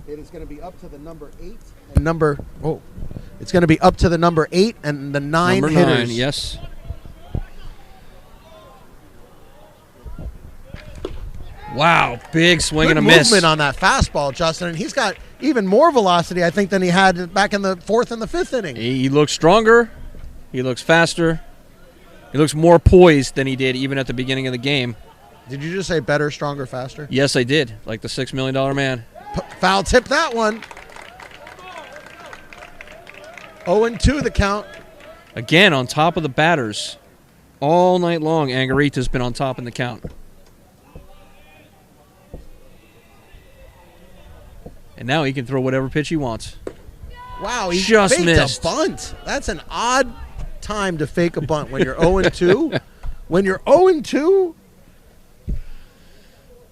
It is going to be up to the number 8 and it's going to be up to the number 8 and the 9 Number hitters. 9, yes. Wow, big swing Good and a miss. movement on that fastball, Justin, and he's got even more velocity, I think, than he had back in the 4th and the 5th inning. He looks stronger. He looks faster. He looks more poised than he did even at the beginning of the game. Did you just say better, stronger, faster? Yes, I did. Like the $6 million man. Foul tip that one. 0-2 the count. Again, on top of the batters. All night long, Angarita's been on top in the count. And now he can throw whatever pitch he wants. Wow, he Just faked missed. a bunt. That's an odd time to fake a bunt when you're 0-2. When you're 0-2,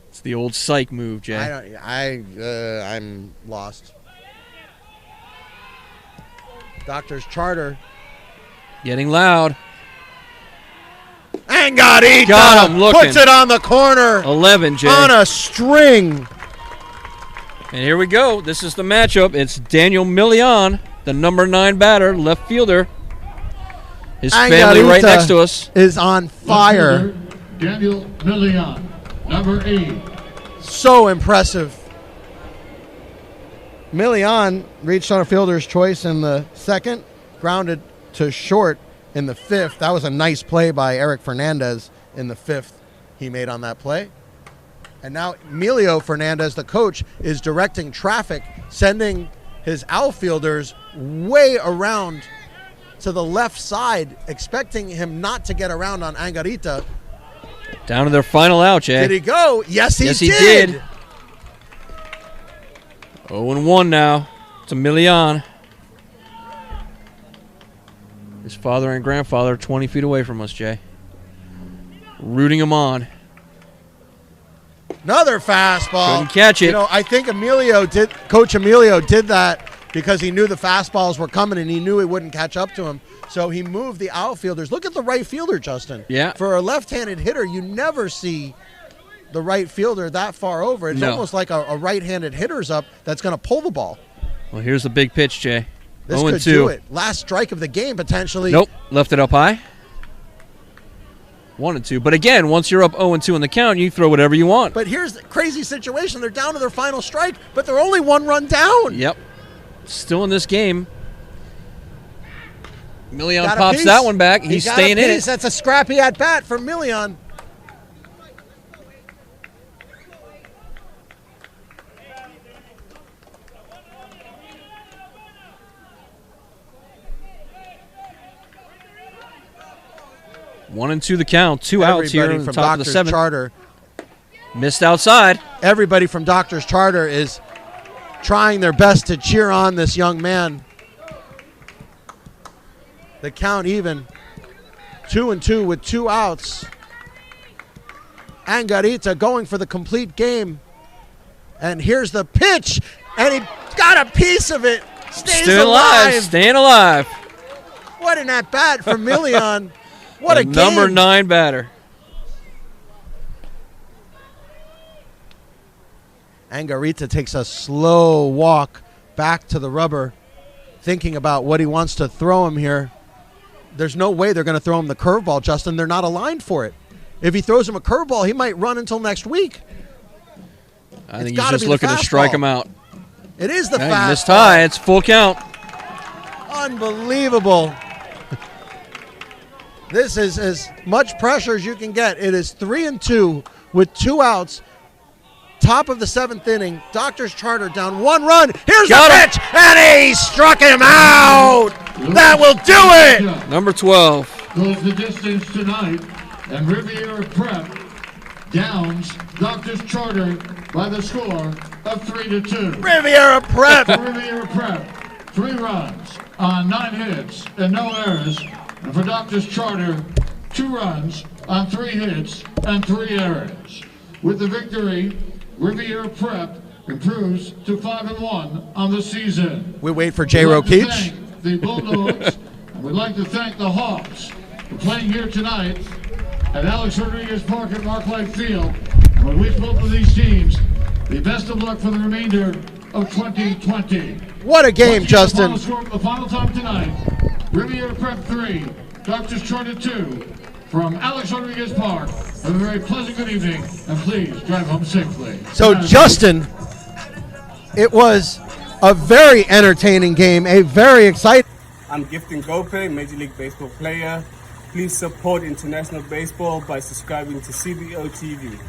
It's the old psych move, Jay. I'm lost. Doctor's Charter. Getting loud. Angarita Got him looking. puts it on the corner 11, Jay. on a string. And here we go. This is the matchup. It's Daniel Milian, the number 9 batter, left fielder. His family right Angarita next to us. is on fire. Left fielder, Daniel Milian, number 8. So impressive. Milian reached on a fielder's choice in the 2nd, grounded to short in the 5th. That was a nice play by Eric Fernandez in the 5th he made on that play. And now Emilio Fernandez, the coach, is directing traffic, sending his outfielders way around to the left side, expecting him not to get around on Angarita. Down to their final out, Jay. Did he go? Yes, he Yes, did. he did. 0-1 now to Milian. His father and grandfather 20 feet away from us, Jay. Rooting him on. Another fastball. Couldn't catch it. You know, I think Coach Emilio did that because he knew the fastballs were coming and he knew he wouldn't catch up to him. So he moved the outfielders. Look at the right fielder, Justin. Yeah. For a left-handed hitter, you never see the right fielder that far over. It's No. almost like a right-handed hitter's up that's going to pull the ball. Well, here's the big pitch, Jay. This 0-2. could do it. Last strike of the game, potentially. Nope. Left it up high. 1-2. But again, once you're up 0-2 in the count, you throw whatever you want. But here's the crazy situation. They're down to their final strike, but they're only 1 run down. Yep. Still in this game. Milian Got a pops piece. that one back. He He's got staying a in piece. it. That's a scrappy at bat for Milian. One and two the count. Two outs here in the from top of the Doctor's 7th. Charter. Missed outside. Everybody from Doctor's Charter is trying their best to cheer on this young man. The count even. 2-2 with 2 outs. Angarita going for the complete game. And here's the pitch. And he got a piece of it. Stays Still alive. Staying alive. What an at-bat for Milian. What The a game. number 9 batter. Angarita takes a slow walk back to the rubber, thinking about what he wants to throw him here. There's no way they're going to throw him the curveball, Justin. They're not aligned for it. If he throws him a curveball, he might run until next week. I think gotta he's just be the looking to strike fastball. him out. It is the Okay, fastball. missed high. It's full count. Unbelievable. This is as much pressure as you can get. It is 3-2 with 2 outs. Top of the 7th inning. Doctor's Charter down 1 run. Here's Got the him. pitch, and he struck him out. That will do it. Number 12. Goes the distance tonight, and Riviera Prep downs Doctor's Charter by the score of 3-2. Riviera Prep. For Riviera Prep, 3 runs on 9 hits and no errors. And for Doctor's Charter, 2 runs on 3 hits and 3 errors. With the victory, Riviera Prep improves to 5-1 on the season. We wait for J-Ro We'd like to Keach. thank the Bulldogs, and we'd like to thank the Hawks for playing here tonight at Alex Rodriguez Park at Marklife Field. And we wish both of these teams the best of luck for the remainder of 2020. What a game, Justin. The final time tonight, Riviera Prep 3, Doctors Charter 2, from Alex Rodriguez Park. Have a very pleasant good evening, and please drive home safely. So, Justin, it was a very entertaining game, a very exciting. I'm Gifting Gope, Major League Baseball player. Please support international baseball by subscribing to CBO TV.